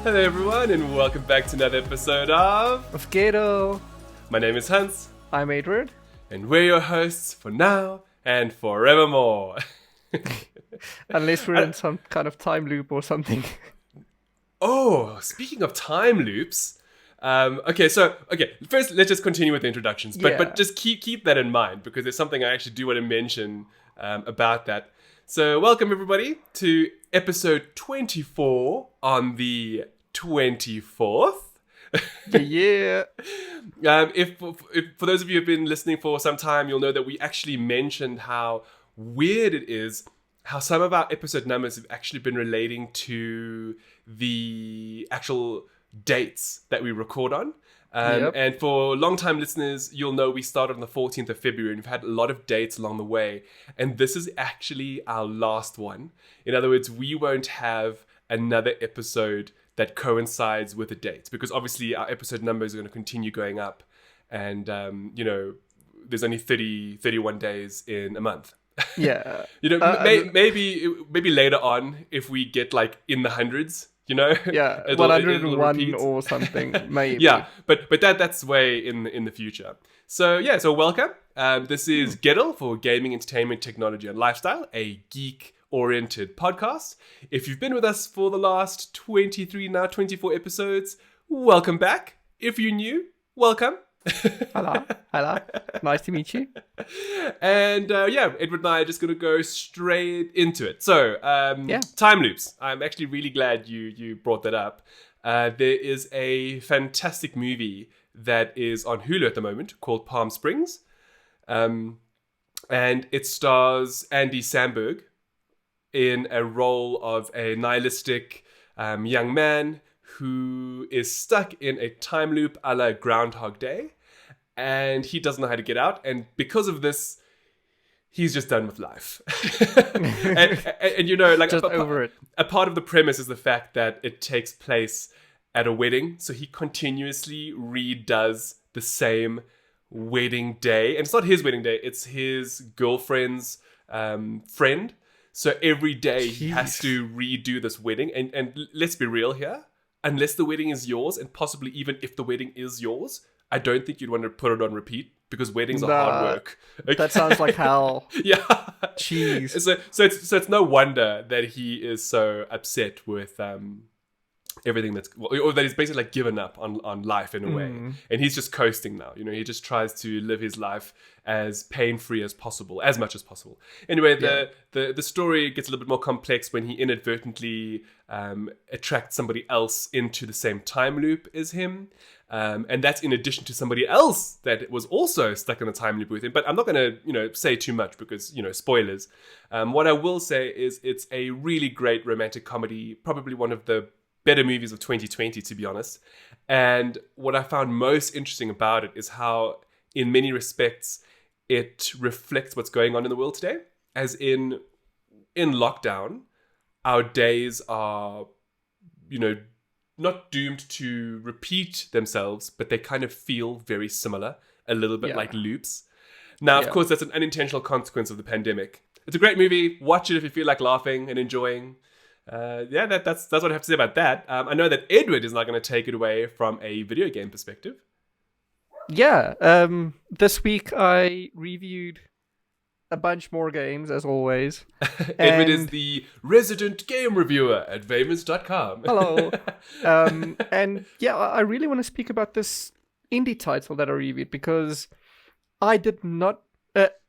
Hello everyone and welcome back to another episode of Gato. My name is Hans. I'm Edward. And we're your hosts for now and forevermore. Unless we're in some kind of time loop or something. Oh, speaking of time loops. First let's just continue with the introductions. But just keep that in mind because there's something I actually do want to mention about that. So welcome everybody to episode 24 on the 24th. Yeah. If for those of you who've been listening for some time, you'll know that we actually mentioned how weird it is how some of our episode numbers have actually been relating to the actual dates that we record on. And for long-time listeners, you'll know we started on the 14th of February and we've had a lot of dates along the way. And this is actually our last one. In other words, we won't have another episode that coincides with the dates because obviously our episode numbers are going to continue going up. And, there's only 31 days in a month. Yeah. Maybe later on if we get like in the hundreds. Yeah, 101 or something, maybe. Yeah, but that's way in the future. So welcome. This is Gettle for Gaming, Entertainment, Technology, and Lifestyle, a geek-oriented podcast. If you've been with us for the last 24 episodes, welcome back. If you're new, welcome. Hello. Nice to meet you. And Edward and I are just going to go straight into it. So, time loops. I'm actually really glad you brought that up. There is a fantastic movie that is on Hulu at the moment called Palm Springs. And it stars Andy Samberg in a role of a nihilistic young man who is stuck in a time loop a la Groundhog Day. And he doesn't know how to get out. And because of this, he's just done with life. and just over it. A part of the premise is the fact that it takes place at a wedding. So he continuously redoes the same wedding day. And it's not his wedding day. It's his girlfriend's friend. So every day he has to redo this wedding. And let's be real here. Unless the wedding is yours, and possibly even if the wedding is yours, I don't think you'd want to put it on repeat because weddings are hard work. Okay? That sounds like hell. Yeah. Jeez. So it's no wonder that he is so upset with everything or that he's basically like given up on life in a way. And he's just coasting now. He just tries to live his life as pain-free as possible, as much as possible. Anyway, the story gets a little bit more complex when he inadvertently attracts somebody else into the same time loop as him. And that's in addition to somebody else that was also stuck in a time loop with him. But I'm not going to, say too much because, spoilers. What I will say is it's a really great romantic comedy, probably one of the better movies of 2020, to be honest. And what I found most interesting about it is how, in many respects, it reflects what's going on in the world today. As in lockdown, our days are, not doomed to repeat themselves, but they kind of feel very similar, a little bit like loops. Now, of course, that's an unintentional consequence of the pandemic. It's a great movie. Watch it if you feel like laughing and enjoying. That's what I have to say about that. I know that Edward is not going to take it away from a video game perspective. Yeah. This week I reviewed a bunch more games, as always. Edward is the resident game reviewer at Vamous.com. Hello. I really want to speak about this indie title that I reviewed because I did not,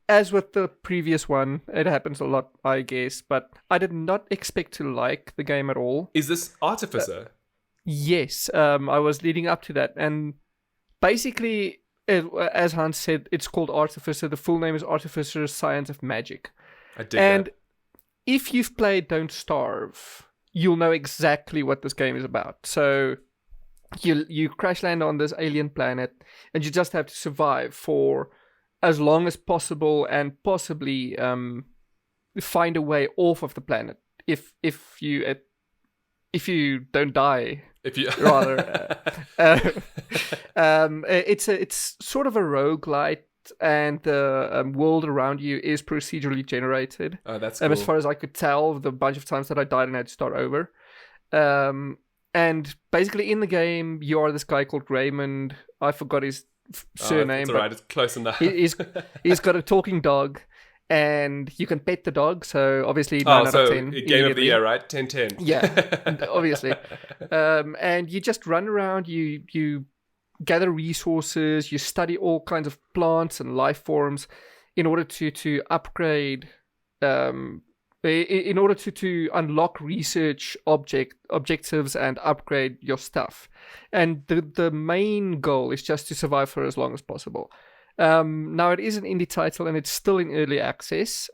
as with the previous one, it happens a lot, I guess, but I did not expect to like the game at all. Is this Artificer? Yes. I was leading up to that, and basically, as Hans said, it's called Artificer. The full name is Artificer Science of Magic. I dig that. If you've played Don't Starve, you'll know exactly what this game is about. So you crash land on this alien planet, and you just have to survive for as long as possible, and possibly find a way off of the planet. If you don't die. If you rather, it's sort of a roguelite, and the world around you is procedurally generated. Oh, that's cool. As far as I could tell, the bunch of times that I died and had to start over. And basically in the game, you are this guy called Raymond. I forgot his surname. It's alright, it's close enough. He's got a talking dog, and you can pet the dog. So obviously 9 out of 10. Game of the year, right? 10/10. Yeah, obviously. And you just run around, you gather resources, you study all kinds of plants and life forms in order to upgrade, in order to unlock research objectives and upgrade your stuff. And the main goal is just to survive for as long as possible. Now, it is an indie title and it's still in early access.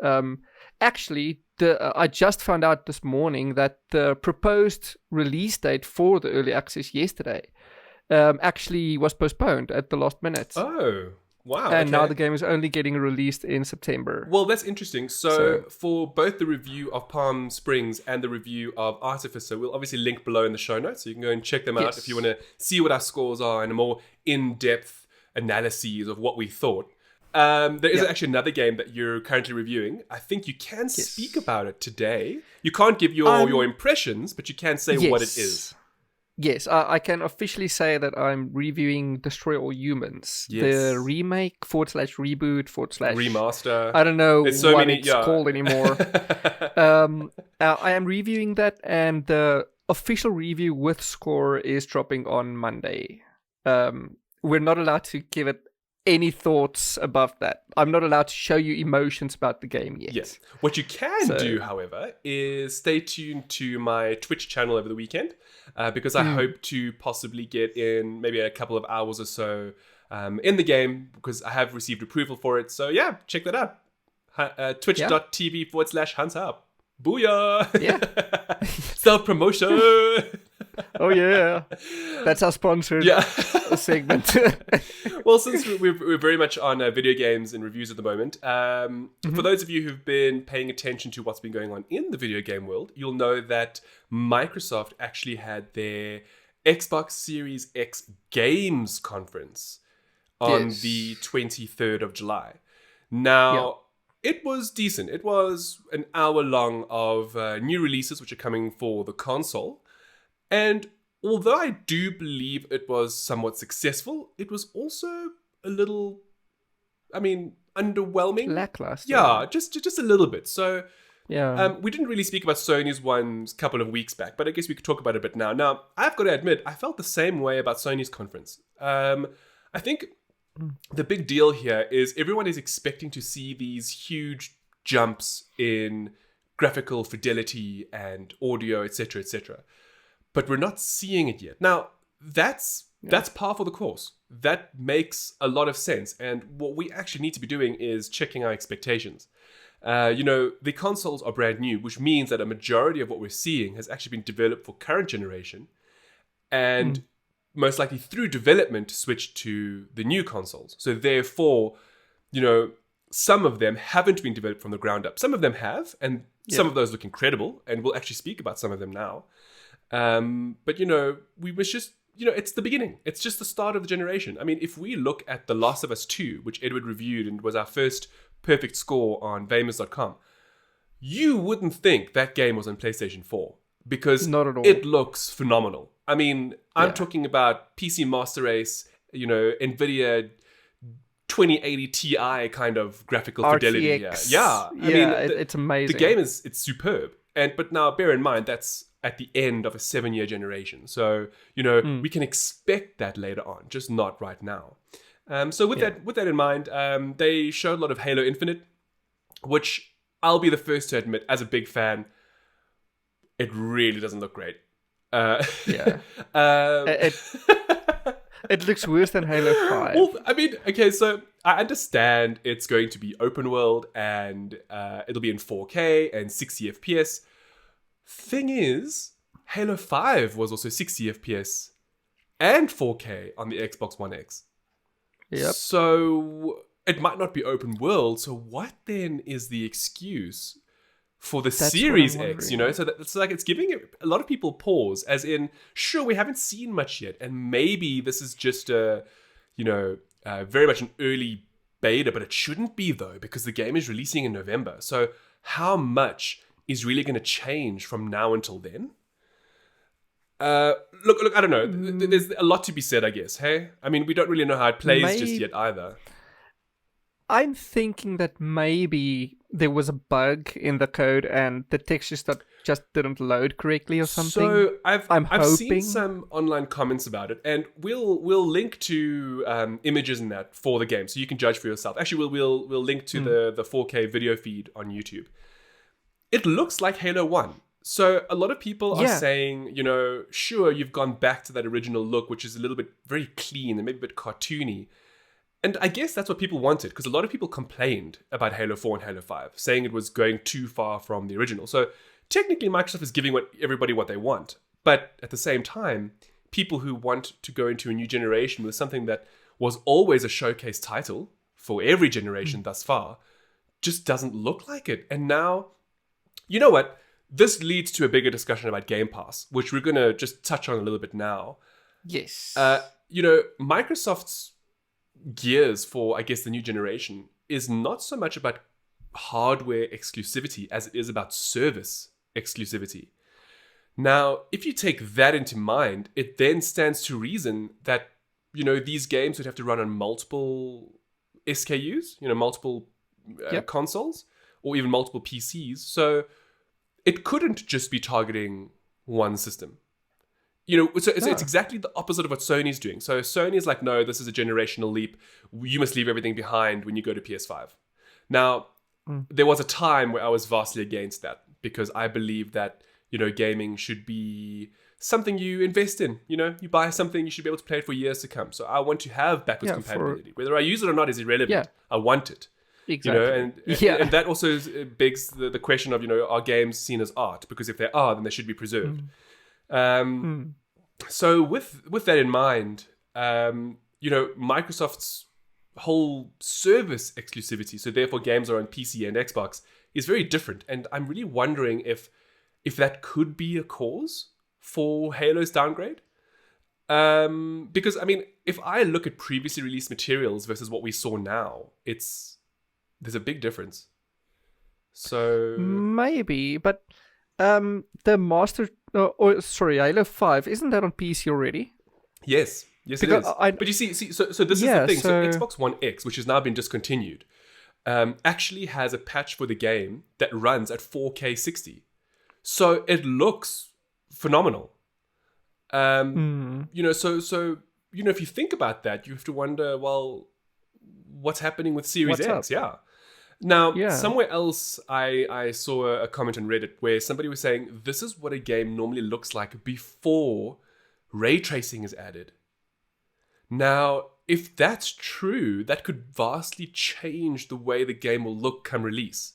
Actually, I just found out this morning that the proposed release date for the early access yesterday actually was postponed at the last minute. Oh, wow. And now the game is only getting released in September. Well, that's interesting. So for both the review of Palm Springs and the review of Artificer, we'll obviously link below in the show notes, so you can go and check them out if you want to see what our scores are and a more in-depth analyses of what we thought. There is actually another game that you're currently reviewing. I think you can speak about it today. You can't give your impressions, but you can say what it is. Yes, I can officially say that I'm reviewing Destroy All Humans. The remake / reboot / remaster. I don't know it's called anymore. I am reviewing that, and the official review with score is dropping on Monday. We're not allowed to give it any thoughts above that. I'm not allowed to show you emotions about the game yet. Yes. What you can do, however, is stay tuned to my Twitch channel over the weekend, because I hope to possibly get in maybe a couple of hours or so in the game, because I have received approval for it. So yeah, check that out. Twitch.tv/HuntUp. Booyah! Yeah. Self-promotion! Oh yeah, that's our sponsored segment. Well, since we're very much on video games and reviews at the moment, for those of you who've been paying attention to what's been going on in the video game world, you'll know that Microsoft actually had their Xbox Series X Games conference on the 23rd of July. Now, it was decent. It was an hour long of new releases which are coming for the console. And although I do believe it was somewhat successful, it was also a little, underwhelming. Lackluster. Yeah, just a little bit. So we didn't really speak about Sony's ones a couple of weeks back, but I guess we could talk about it a bit now. Now, I've got to admit, I felt the same way about Sony's conference. I think the big deal here is everyone is expecting to see these huge jumps in graphical fidelity and audio, etc., etc. But we're not seeing it yet. Now, that's par for the course. That makes a lot of sense. And what we actually need to be doing is checking our expectations. The consoles are brand new, which means that a majority of what we're seeing has actually been developed for current generation. And most likely through development switched to the new consoles. So therefore, some of them haven't been developed from the ground up. Some of them have, and some of those look incredible. And we'll actually speak about some of them now. But we was just, it's the beginning. It's just the start of the generation. I mean, if we look at The Last of Us 2, which Edward reviewed and was our first perfect score on Famous.com, you wouldn't think that game was on PlayStation 4 because not at all. It looks phenomenal. I mean, I'm talking about PC Master Race, NVIDIA 2080 Ti kind of graphical fidelity. Yeah. I mean, it's amazing. The game it's superb. But now bear in mind, that's at the end of a 7-year generation. So, we can expect that later on, just not right now. So with that in mind, they showed a lot of Halo Infinite, which I'll be the first to admit, as a big fan, it really doesn't look great. It looks worse than Halo 5. Well, I mean, okay, so I understand it's going to be open world and it'll be in 4K and 60 FPS. Thing is, Halo 5 was also 60 FPS and 4K on the Xbox One X. Yep. So it might not be open world. So what then is the excuse for the Series X? So that's like it's giving a lot of people pause, as in, sure, we haven't seen much yet, and maybe this is just very much an early beta, but it shouldn't be though, because the game is releasing in November. So how much is really going to change from now until then? Look, I don't know. There's a lot to be said, I guess. Hey, I mean, we don't really know how it plays just yet either. I'm thinking that maybe there was a bug in the code and the textures that just didn't load correctly or something. So I've hoping. seen some online comments about it, and we'll link to images in that for the game, so you can judge for yourself. Actually, we'll link to the 4K video feed on YouTube. It looks like Halo 1. So a lot of people are saying, sure, you've gone back to that original look, which is a little bit very clean and maybe a bit cartoony. And I guess that's what people wanted, because a lot of people complained about Halo 4 and Halo 5, saying it was going too far from the original. So technically, Microsoft is giving everybody what they want. But at the same time, people who want to go into a new generation with something that was always a showcase title for every generation thus far, just doesn't look like it. And now, you know what? This leads to a bigger discussion about Game Pass, which we're going to just touch on a little bit now. Yes. Microsoft's gears for, I guess, the new generation is not so much about hardware exclusivity as it is about service exclusivity. Now, if you take that into mind, it then stands to reason that, these games would have to run on multiple SKUs, multiple consoles, or even multiple PCs. So it couldn't just be targeting one system. It's exactly the opposite of what Sony's doing. So Sony is like, no, this is a generational leap. You must leave everything behind when you go to PS5. Now, there was a time where I was vastly against that, because I believe that, gaming should be something you invest in. You buy something, you should be able to play it for years to come. So I want to have backwards compatibility. Whether I use it or not is irrelevant. Yeah. I want it. Exactly. And that also begs the question of, are games seen as art? Because if they are, then they should be preserved. So with that in mind, Microsoft's whole service exclusivity, so therefore games are on PC and Xbox, is very different. And I'm really wondering if that could be a cause for Halo's downgrade. Because, I mean, if I look at previously released materials versus what we saw now, there's a big difference. So maybe, but the Halo 5, isn't that on PC already? Yes, because it is. But you see, so this is the thing. So Xbox One X, which has now been discontinued, actually has a patch for the game that runs at 4K 60. So it looks phenomenal. So if you think about that, you have to wonder, well, what's happening with Series X? Yeah. Now, somewhere else, I saw a comment on Reddit where somebody was saying, this is what a game normally looks like before ray tracing is added. Now, if that's true, that could vastly change the way the game will look come release.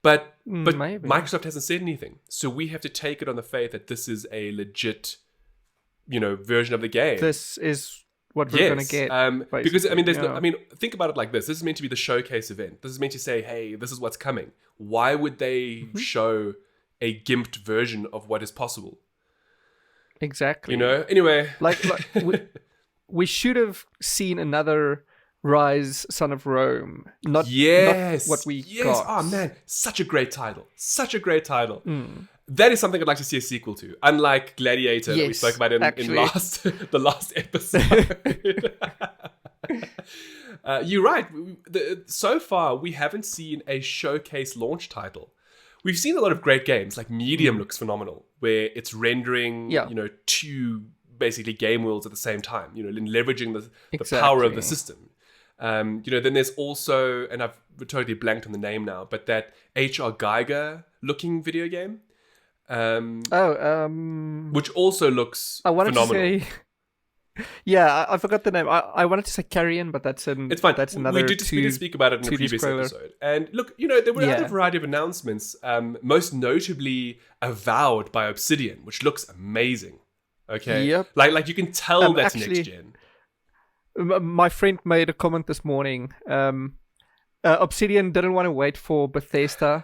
But maybe. Microsoft hasn't said anything. So we have to take it on the faith that this is a legit, version of the game. This is what we're going to get. Because, I mean, think about it like this. This is meant to be the showcase event. This is meant to say, hey, this is what's coming. Why would they show a gimped version of what is possible? Exactly. Anyway. we should have seen another Rise, Son of Rome. Not what we got. Oh, man. Such a great title. That is something I'd like to see a sequel to. Unlike Gladiator that we spoke about in the last episode. You're right. So far, we haven't seen a showcase launch title. We've seen a lot of great games. Like Medium looks phenomenal, where it's rendering, two basically game worlds at the same time. Leveraging the power of the system. Then there's also, and I've totally blanked on the name now, but that H.R. Geiger looking video game. Which also looks phenomenal. I forgot the name. I wanted to say Carrion, but it's fine. That's another. We did speak about it in a previous episode. And look, there were a variety of announcements. Most notably, Avowed by Obsidian, which looks amazing. Okay, yep. Like you can tell that's next gen. My friend made a comment this morning. Obsidian didn't want to wait for Bethesda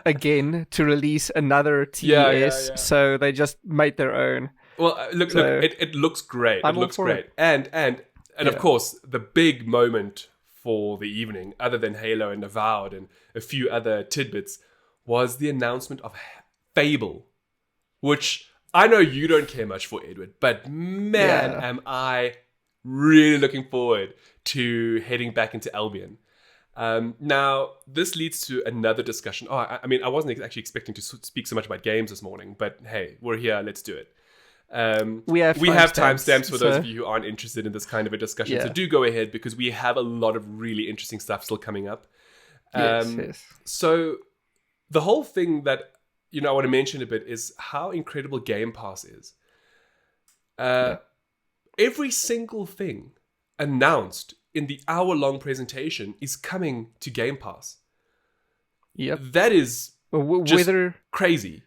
again to release another TES, so they just made their own. Well, look, it looks great. It looks great. And of course, the big moment for the evening, other than Halo and Avowed and a few other tidbits, was the announcement of Fable, which I know you don't care much for Edward, but man, am I really looking forward to heading back into Albion. Now, this leads to another discussion. I mean, I wasn't actually expecting to speak so much about games this morning, but hey, we're here. Let's do it. We have timestamps for those of you who aren't interested in this kind of a discussion. So do go ahead, because we have a lot of really interesting stuff still coming up. Yes. So the whole thing that I want to mention a bit is how incredible Game Pass is. Every single thing announced in the hour-long presentation is coming to Game Pass. Yep. That is just whether crazy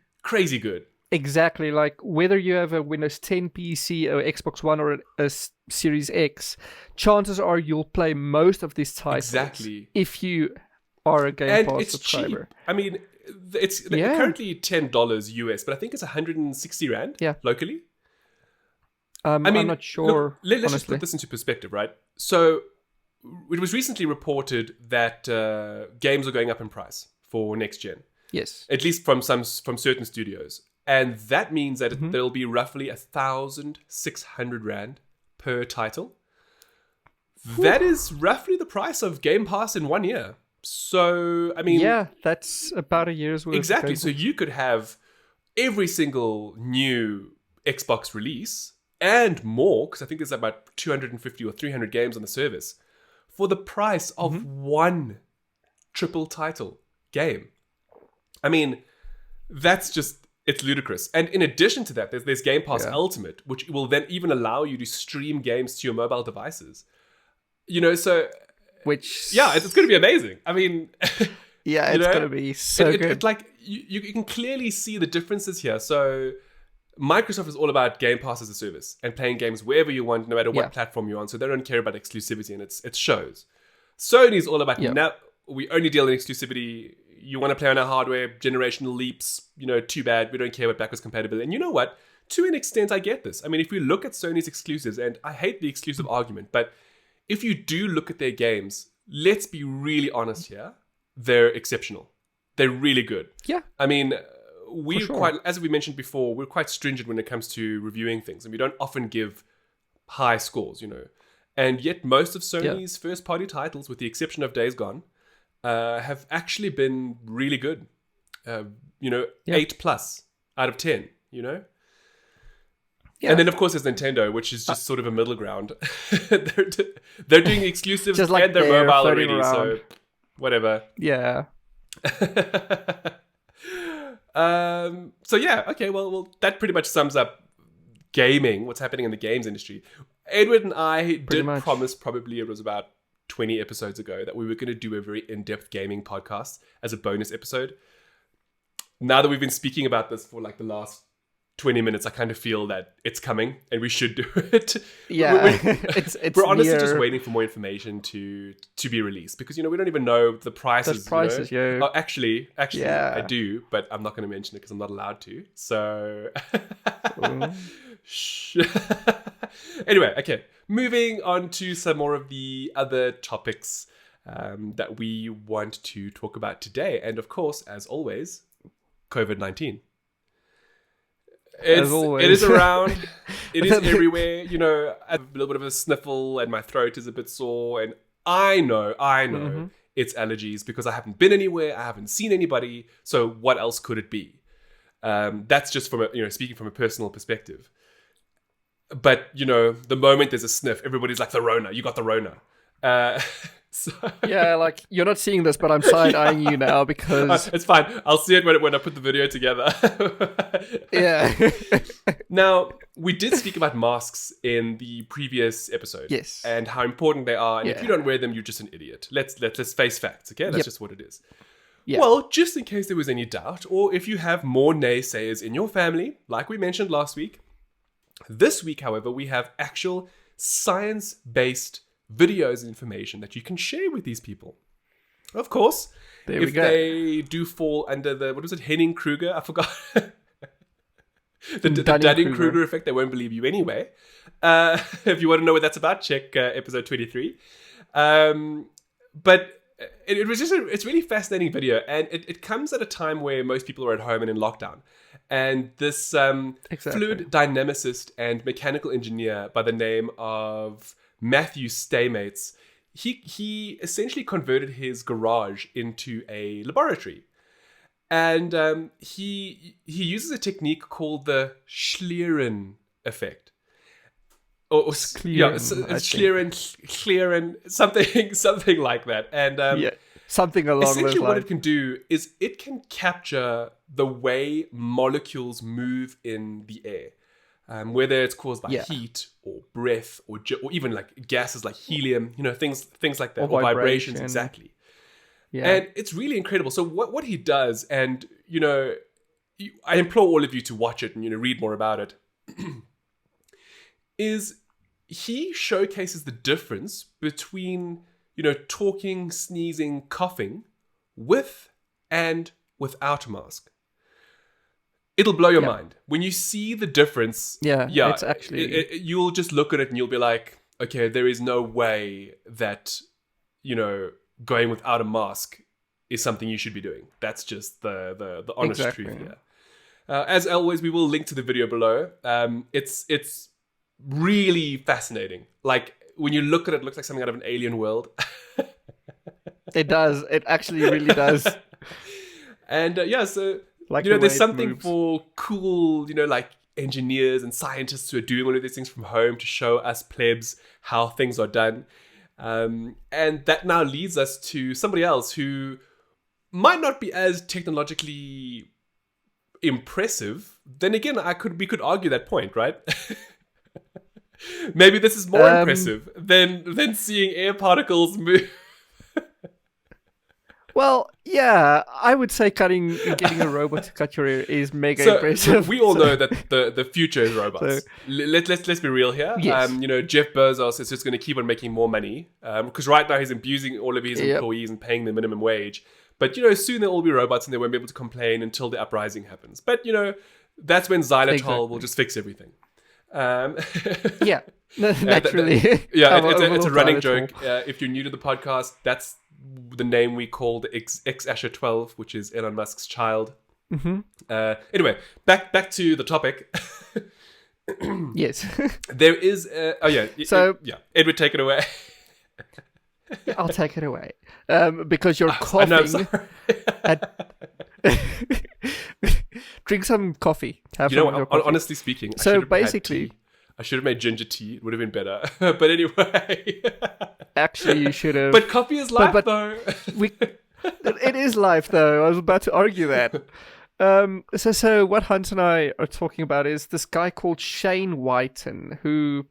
good. Exactly, like whether you have a Windows 10 PC or Xbox One or a Series X, chances are you'll play most of these titles. Exactly. If you are a Game Pass it's subscriber. Cheap. I mean, it's currently $10 US, but I think it's 160 Rand locally. I'm not sure. Look, let's just put this into perspective, right? So it was recently reported that games are going up in price for next gen. Yes. At least from certain studios. And that means that there'll be roughly 1,600 Rand per title. That is roughly the price of Game Pass in 1 year. So, I mean... Yeah, that's about a year's worth. Exactly. So you could have every single new Xbox release and more, because I think there's about 250 or 300 games on the service, for the price of one triple title game. I mean, that's just, it's ludicrous. And in addition to that, there's Game Pass Ultimate, which will then even allow you to stream games to your mobile devices. So... Which... Yeah, it's going to be amazing. I mean... Yeah, it's going to be so good. It's like, you can clearly see the differences here. So... Microsoft is all about Game Pass as a service and playing games wherever you want, no matter what platform you're on. So they don't care about exclusivity, and it shows. Sony's all about, now we only deal in exclusivity. You want to play on our hardware, generational leaps, too bad. We don't care about backwards compatibility. And you know what? To an extent, I get this. I mean, if we look at Sony's exclusives, and I hate the exclusive argument, but if you do look at their games, let's be really honest here. They're exceptional. They're really good. Yeah. I mean... as we mentioned before, we're quite stringent when it comes to reviewing things, and we don't often give high scores, And yet most of Sony's first-party titles, with the exception of Days Gone, have actually been really good. 8+ out of 10, Yeah. And then, of course, there's Nintendo, which is just sort of a middle ground. they're doing exclusives just like and they're mobile already, so whatever. Yeah. Well, that pretty much sums up gaming, what's happening in the games industry. Edward and I did promise, probably it was about 20 episodes ago, that we were going to do a very in-depth gaming podcast as a bonus episode. Now that we've been speaking about this for like the last 20 minutes, I kind of feel that it's coming and we should do it. Yeah. We're honestly just waiting for more information to be released, because, we don't even know the prices. Oh, actually, I do, but I'm not going to mention it because I'm not allowed to. So, anyway, okay. Moving on to some more of the other topics that we want to talk about today. And of course, as always, COVID-19. It is around. It is everywhere. I have a little bit of a sniffle and my throat is a bit sore. And I know it's allergies because I haven't been anywhere. I haven't seen anybody. So what else could it be? That's just from speaking from a personal perspective. But, the moment there's a sniff, everybody's like, the Rona. You got the Rona. Yeah, like, you're not seeing this, but I'm side-eyeing you now because... It's fine. I'll see it when I put the video together. Yeah. Now, we did speak about masks in the previous episode. Yes. And how important they are. And if you don't wear them, you're just an idiot. Let's face facts, okay? That's just what it is. Yeah. Well, just in case there was any doubt, or if you have more naysayers in your family, like we mentioned last week, this week, however, we have actual science-based videos and information that you can share with these people. Of course, if they do fall under the, what was it, Henning-Kruger? I forgot. the Dunning-Kruger effect, they won't believe you anyway. If you want to know what that's about, check episode 23. But it was just it's really fascinating video, and it comes at a time where most people are at home and in lockdown, and this fluid dynamicist and mechanical engineer by the name of Matthew Staymates, he essentially converted his garage into a laboratory, and he uses a technique called the Schlieren effect. Schlieren, something like that, and something along those lines. Essentially, what it can do is it can capture the way molecules move in the air, whether it's caused by heat or breath or even like gases like helium, things like that, or vibrations, exactly. Yeah, and it's really incredible. So what he does, and I implore all of you to watch it and read more about it. Is he showcases the difference between, talking, sneezing, coughing with and without a mask. It'll blow your mind. When you see the difference, it's actually... you'll just look at it and you'll be like, okay, there is no way that, going without a mask is something you should be doing. That's just the honest truth here. As always, we will link to the video below. It's really fascinating. Like, when you look at it, it looks like something out of an alien world. It does. It actually really does. And so there's something for cool, like engineers and scientists who are doing all of these things from home to show us plebs how things are done. And that now leads us to somebody else who might not be as technologically impressive. Then again, we could argue that point, right? Maybe this is more impressive than seeing air particles move. Well, yeah, I would say getting a robot to cut your hair is mega impressive. We all know that the future is robots. Let's be real here. Yes. Jeff Bezos is just going to keep on making more money because right now he's abusing all of his employees and paying them minimum wage. But soon they'll all be robots and they won't be able to complain until the uprising happens. But that's when xylitol will just fix everything. Yeah, naturally. It's a running joke. If you're new to the podcast, that's the name we call the X-Asher 12, which is Elon Musk's child. Mm-hmm. Anyway, back to the topic. Yes. There is... Edward, take it away. I'll take it away. Because you're coughing. Drink some coffee. Honestly speaking, I should have made ginger tea. It would have been better. But anyway. Actually, you should have. But coffee is life, though. It is life, though. I was about to argue that. So what Hunt and I are talking about is this guy called Shane Whiten, who...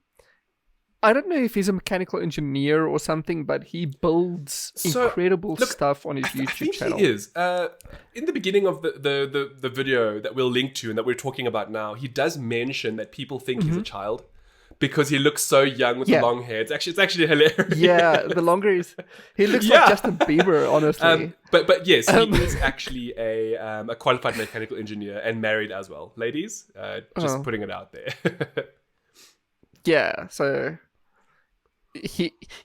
I don't know if he's a mechanical engineer or something, but he builds incredible stuff on his YouTube channel. He is. In the beginning of the video that we'll link to and that we're talking about now, he does mention that people think he's a child because he looks so young with the long hair. It's actually hilarious. Yeah, the longer he looks like Justin Bieber, honestly. But yes, he is actually a qualified mechanical engineer and married as well. Ladies, just putting it out there. Yeah, so...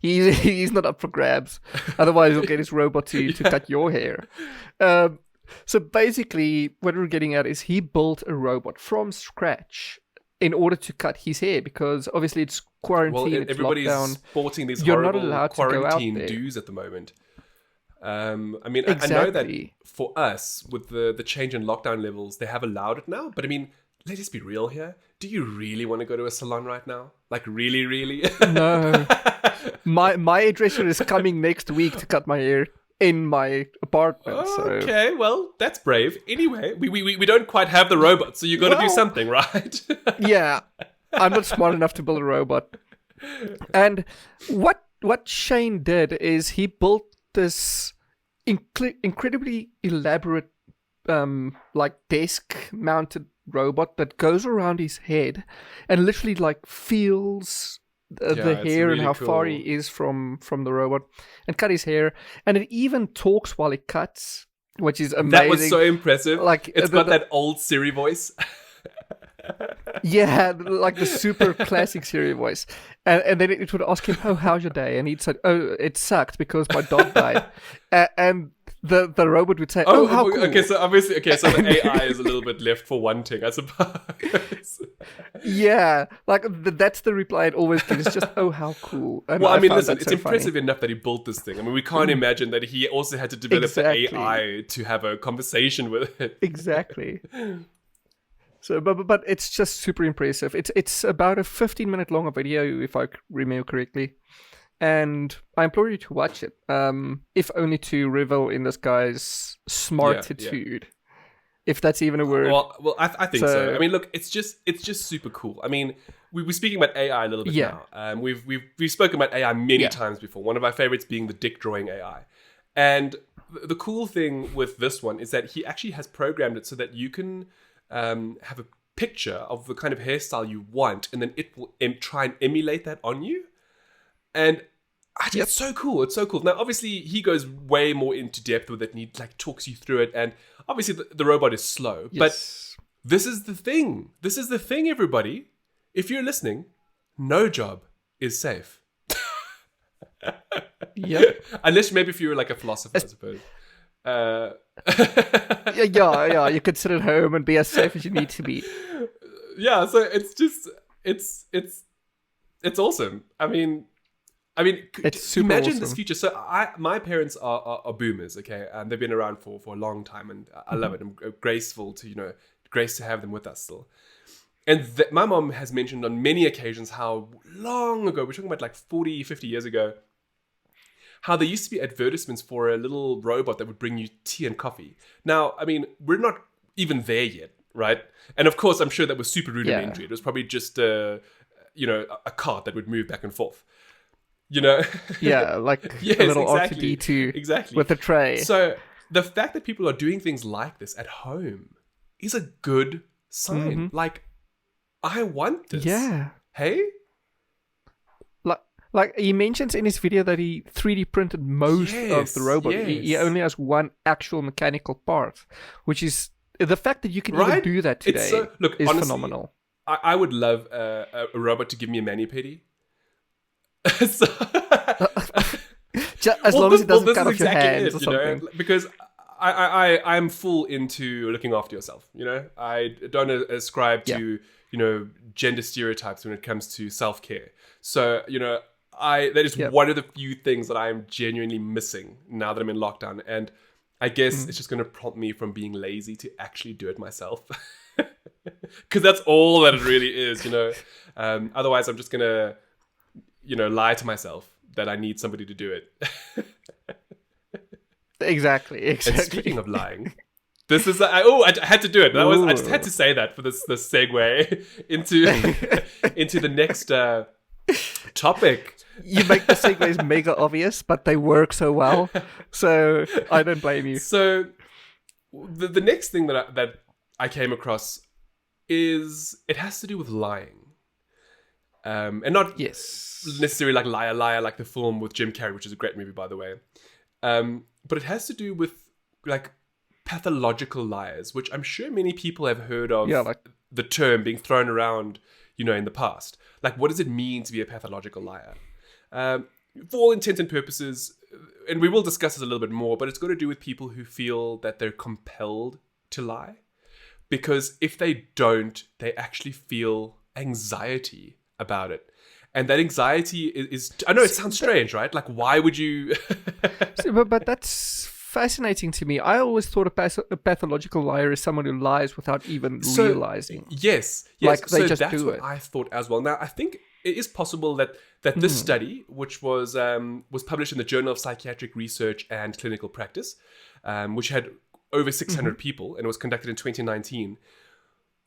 He's not up for grabs. Otherwise, he'll get his robot to cut your hair. So basically, what we're getting at is he built a robot from scratch in order to cut his hair because obviously it's quarantine, it's everybody's lockdown. Sporting these You're horrible not allowed quarantine to go out there. dues at the moment. I Exactly. know that for us, with the change in lockdown levels, they have allowed it now. But I mean, let's just be real here. Do you really want to go to a salon right now? Like, really, really? No. My hairdresser is coming next week to cut my hair in my apartment. Okay, well, that's brave. Anyway, we don't quite have the robot, so you got to do something, right? Yeah. I'm not smart enough to build a robot. And what Shane did is he built this incredibly elaborate desk-mounted robot that goes around his head and literally feels the hair really and how far he is from the robot and cut his hair, and it even talks while it cuts, which is amazing. That was so impressive. It's got that old Siri voice. Yeah, like the super classic Siri voice. And then it would ask him, "Oh, how's your day?" And he'd say, "Oh, it sucked because my dog died." And the robot would say, "Oh, how cool." Okay, so obviously, so the AI is a little bit left for wanting, I suppose. Yeah, like that's the reply it always gives. It's just, "Oh, how cool." And Well, I mean, found listen, that it's so impressive funny. enough that he built this thing. I mean, we can't imagine that he also had to develop Exactly. the AI to have a conversation with it. Exactly. So, but it's just super impressive. It's about a 15-minute long video, if I remember correctly, and I implore you to watch it. If only to revel in this guy's smartitude, if that's even a word. Well, I think so. I mean, look, it's just super cool. I mean, we're speaking about AI a little bit now. We've spoken about AI many times before. One of our favorites being the dick drawing AI, and the cool thing with this one is that he actually has programmed it so that you can have a picture of the kind of hairstyle you want, and then it will try and emulate that on you. And it's so cool. It's so cool. Now, obviously, he goes way more into depth with it, and he like talks you through it. And obviously, the robot is slow. But this is the thing. This is the thing, everybody. If you're listening, no job is safe. Unless maybe if you were like a philosopher, I suppose. Yeah, you could sit at home and be as safe as you need to be. Yeah, so it's just it's awesome. I mean, it's super imagine awesome. this future. So my parents are boomers, okay, and they've been around for a long time, and I love it. I'm graceful to grace to have them with us still. And my mom has mentioned on many occasions how long ago, we're talking about like 40, 50 years ago, how there used to be advertisements for a little robot that would bring you tea and coffee. Now, I mean, we're not even there yet, right? And of course, I'm sure that was super rudimentary. It was probably just a cart that would move back and forth. Yeah, like yes, a little exactly. R2D2 with a tray. So the fact that people are doing things like this at home is a good sign. Like, I want this. Yeah. Hey? Like he mentions in his video that he 3D printed most of the robot. Yes. He only has one actual mechanical part, which is the fact that you can even do that today is honestly, phenomenal. I would love a robot to give me a mani-pedi. So, as long as it doesn't cut off your hands or something. Because I'm full into looking after yourself. I don't ascribe to gender stereotypes when it comes to self-care. So that is one of the few things that I am genuinely missing now that I'm in lockdown, and I guess it's just going to prompt me from being lazy to actually do it myself, because that's all that it really is. Otherwise I'm just gonna lie to myself that I need somebody to do it. Exactly. And speaking of lying, this is I had to do it. I just had to say that for this segue into the next topic. You make the segues mega obvious, but they work so well, so I don't blame you. So the next thing that I came across is it has to do with lying, and not necessarily like Liar like the film with Jim Carrey, which is a great movie by the way, but it has to do with like pathological liars, which I'm sure many people have heard of. The term being thrown around in the past. Like, what does it mean to be a pathological liar? For all intents and purposes, and we will discuss this a little bit more, but it's got to do with people who feel that they're compelled to lie. Because if they don't, they actually feel anxiety about it. And that anxiety is I know it sounds strange, right? Like, why would you... but that's fascinating to me. I always thought a pathological liar is someone who lies without even realizing. Yes. Like they just that's do what it. I thought as well. Now, I think it is possible that this study, which was published in the Journal of Psychiatric Research and Clinical Practice, which had over 600 people, and it was conducted in 2019.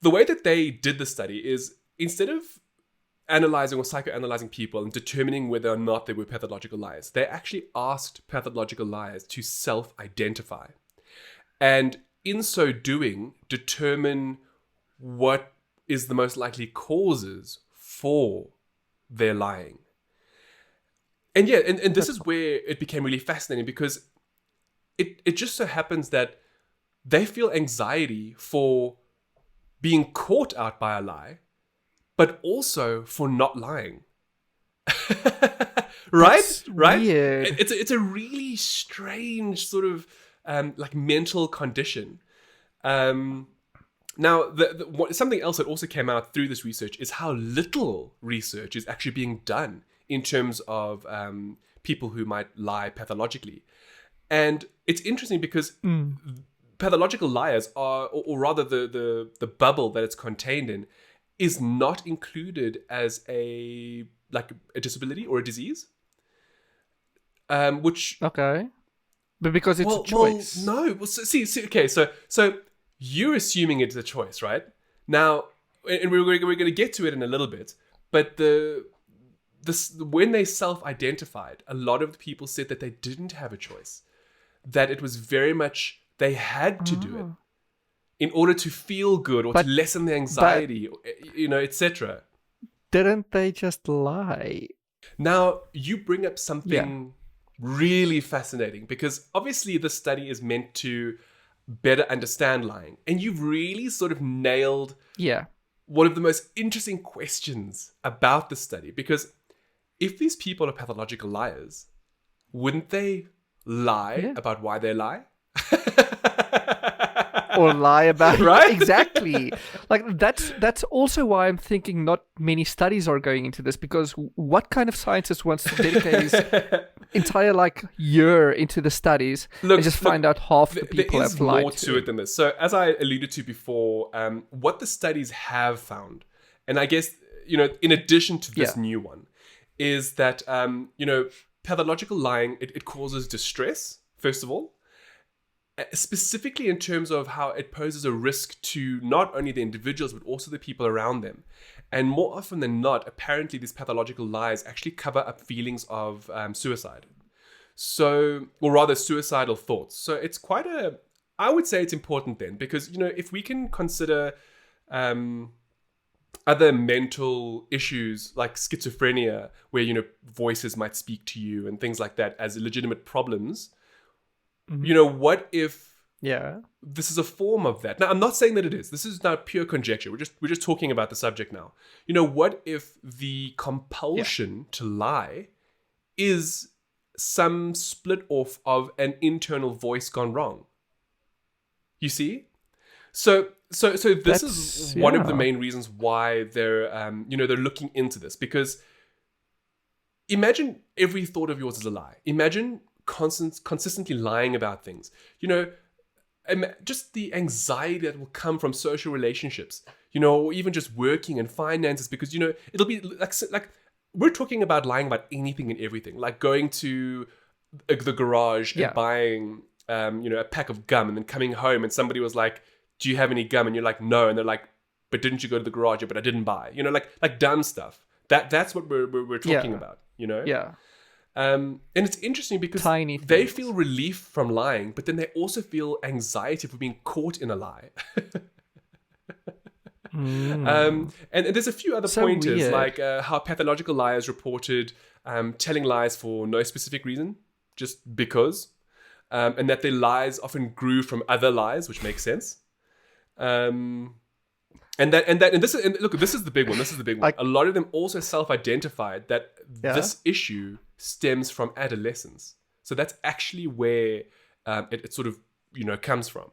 The way that they did the study is, instead of analyzing or psychoanalyzing people and determining whether or not they were pathological liars, they actually asked pathological liars to self-identify. And in so doing, determine what is the most likely causes for their lying. And and this is where it became really fascinating, because it just so happens that they feel anxiety for being caught out by a lie, but also for not lying. Right? That's Right? weird. It's a really strange sort of like mental condition. Now, something else that also came out through this research is how little research is actually being done in terms of people who might lie pathologically. And it's interesting because pathological liars are, or rather the bubble that it's contained in, is not included as a disability or a disease. Which Okay. But because it's a choice. Well, no. Well, see, okay, so you're assuming it's a choice, right? Now, and we're going to get to it in a little bit, but when they self-identified, a lot of the people said that they didn't have a choice, that it was very much they had to do it in order to feel good or to lessen the anxiety, etc. Didn't they just lie? Now, you bring up something really fascinating, because obviously this study is meant to better understand lying, and you've really sort of nailed one of the most interesting questions about the study, because if these people are pathological liars, wouldn't they lie about why they lie? Or lie about right? Exactly. Like that's also why I'm thinking not many studies are going into this, because what kind of scientist wants to dedicate his entire year into the studies and just find out half the people have lied? There is more to it than this. So as I alluded to before, what the studies have found, and I guess in addition to this new one, is that pathological lying, it causes distress, first of all. Specifically in terms of how it poses a risk to not only the individuals but also the people around them. And more often than not, apparently these pathological lies actually cover up feelings of suicide. So, or rather suicidal thoughts. So it's I would say it's important then, because if we can consider other mental issues like schizophrenia, where voices might speak to you and things like that as legitimate problems, what if this is a form of that? Now, I'm not saying that it is. This is now pure conjecture. We're just talking about the subject now. What if the compulsion to lie is some split off of an internal voice gone wrong? You see? So this is one of the main reasons why they're looking into this, because imagine every thought of yours is a lie. Imagine consistently lying about things. Just the anxiety that will come from social relationships, or even just working and finances, because it'll be like we're talking about lying about anything and everything, like going to the garage and buying a pack of gum, and then coming home and somebody was like, do you have any gum? And you're like, no. And they're like, but didn't you go to the garage? Yeah, but I didn't buy. Like dumb stuff. That's what we're talking about. And it's interesting because they feel relief from lying, but then they also feel anxiety for being caught in a lie. And there's a few other pointers, weird. Like how pathological liars reported telling lies for no specific reason, just because, and that their lies often grew from other lies, which makes sense. And this is the big one. This is the big one. A lot of them also self-identified that this issue stems from adolescence. So that's actually where it sort of comes from.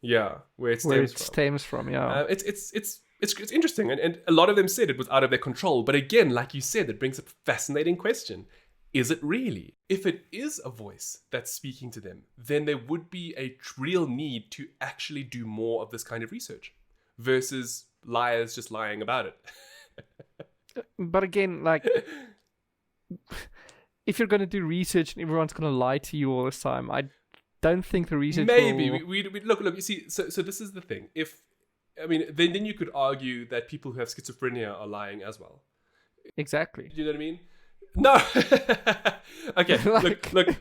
Yeah, where it stems from. It's interesting, and a lot of them said it was out of their control. But again, like you said, it brings up a fascinating question. Is it really? If it is a voice that's speaking to them, then there would be a real need to actually do more of this kind of research versus liars just lying about it. But again, if you're going to do research and everyone's going to lie to you all this time, I don't think the research we look, you see, so this is the thing. Then you could argue that people who have schizophrenia are lying as well. Exactly. Do you know what I mean? No. Okay. Look.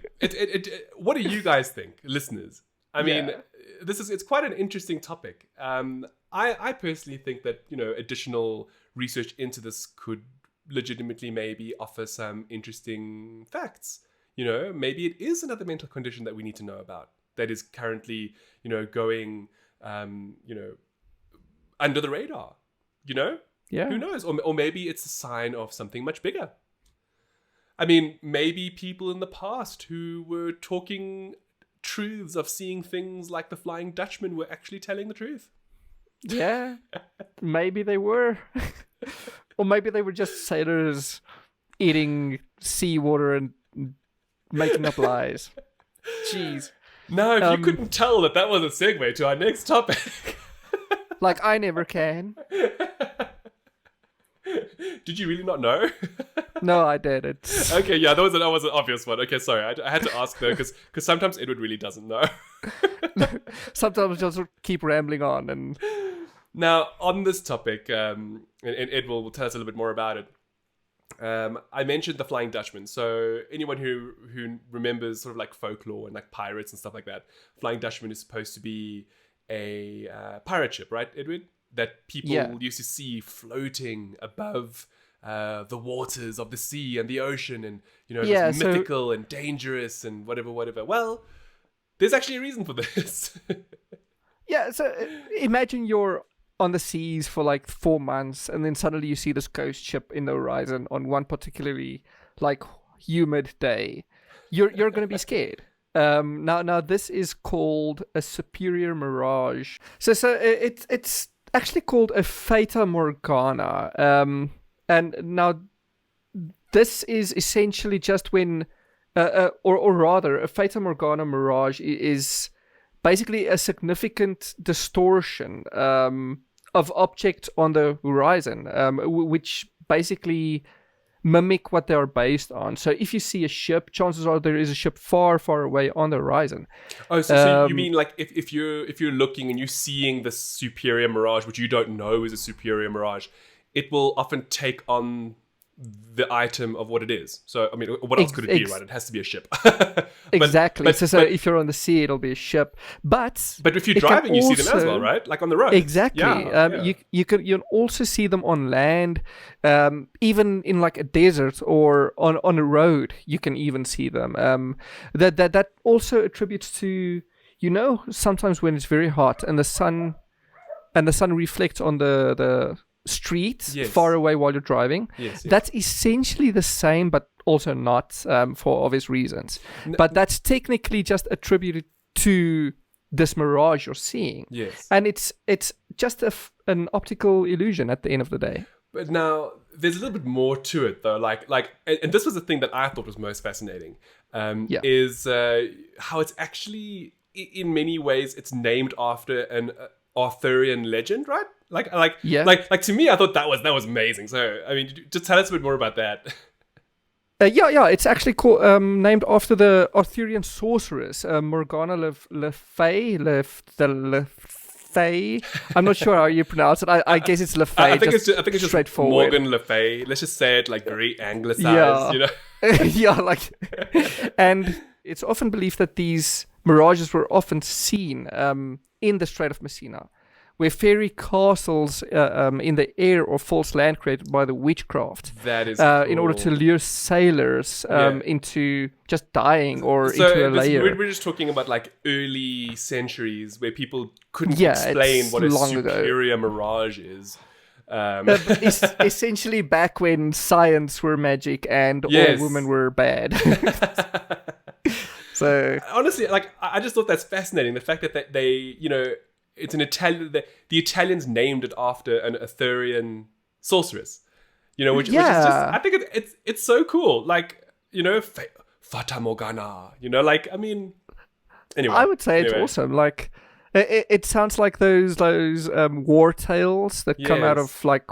What do you guys think, listeners? It's quite an interesting topic. I personally think that additional research into this could legitimately maybe offer some interesting facts. Maybe it is another mental condition that we need to know about that is currently going under the radar, you know? Yeah. Who knows? Or maybe it's a sign of something much bigger. I mean, maybe people in the past who were talking truths of seeing things like the Flying Dutchmen were actually telling the truth. Yeah, maybe they were. Or maybe they were just sailors eating seawater and making up lies. Jeez. Now, if you couldn't tell that was a segue to our next topic. Like, I never can. Did you really not know? No, I didn't. Okay, yeah, that was an obvious one. Okay, sorry. I had to ask though, because sometimes Edward really doesn't know. Sometimes just keep rambling on. And now, on this topic, and Ed will tell us a little bit more about it. I mentioned the Flying Dutchman. So anyone who remembers sort of like folklore and like pirates and stuff like that, Flying Dutchman is supposed to be a pirate ship, right, Edward? That people used to see floating above the waters of the sea and the ocean, and it was mythical and dangerous and whatever. Well, there's actually a reason for this. Yeah, so imagine you're on the seas for like 4 months, and then suddenly you see this ghost ship in the horizon on one particularly like humid day. You're going to be scared. Now this is called a superior mirage. So it's actually called a Fata Morgana. And now this is essentially just when, or rather, a Fata Morgana mirage is basically a significant distortion of objects on the horizon, which basically mimic what they are based on. So if you see a ship, chances are there is a ship far, far away on the horizon. Oh, so you mean like if you're looking and you're seeing the superior mirage, which you don't know is a superior mirage, it will often take on the item of what it is. So, I mean, what else could it be, right? It has to be a ship. Exactly. So if you're on the sea, it'll be a ship. But if you're driving, you see them as well, right? Like on the road. Exactly. You can also see them on land, even in like a desert or on a road. You can even see them. That also attributes to, sometimes when it's very hot and the sun reflects on the street far away while you're driving. Yes. That's essentially the same, but also not, for obvious reasons. But that's technically just attributed to this mirage you're seeing. Yes. And it's just an optical illusion at the end of the day. But now there's a little bit more to it though. And this was the thing that I thought was most fascinating. Is how it's actually, in many ways, it's named after an Arthurian legend, right? Like to me, I thought that was amazing. So, I mean, just tell us a bit more about that. It's actually called, named after the Arthurian sorceress, Morgana Le Fay. I'm not sure how you pronounce it. I guess it's Le Fay. I think it's just straightforward. Morgan Le Fay. Let's just say it like very anglicized, Yeah, and it's often believed that these mirages were often seen in the Strait of Messina, where fairy castles in the air or false land created by the witchcraft. That is cool. In order to lure sailers into just dying or into a layer. We're just talking about like early centuries where people couldn't explain what a superior mirage is. Essentially back when science were magic and all women were bad. So honestly, like I just thought that's fascinating. The fact that they it's an Italian. The Italians named it after an Arthurian sorceress. Which is just, I think it's so cool. Like Fata Morgana. I mean, anyway. I would say it's awesome. Like it sounds like those war tales that come out of like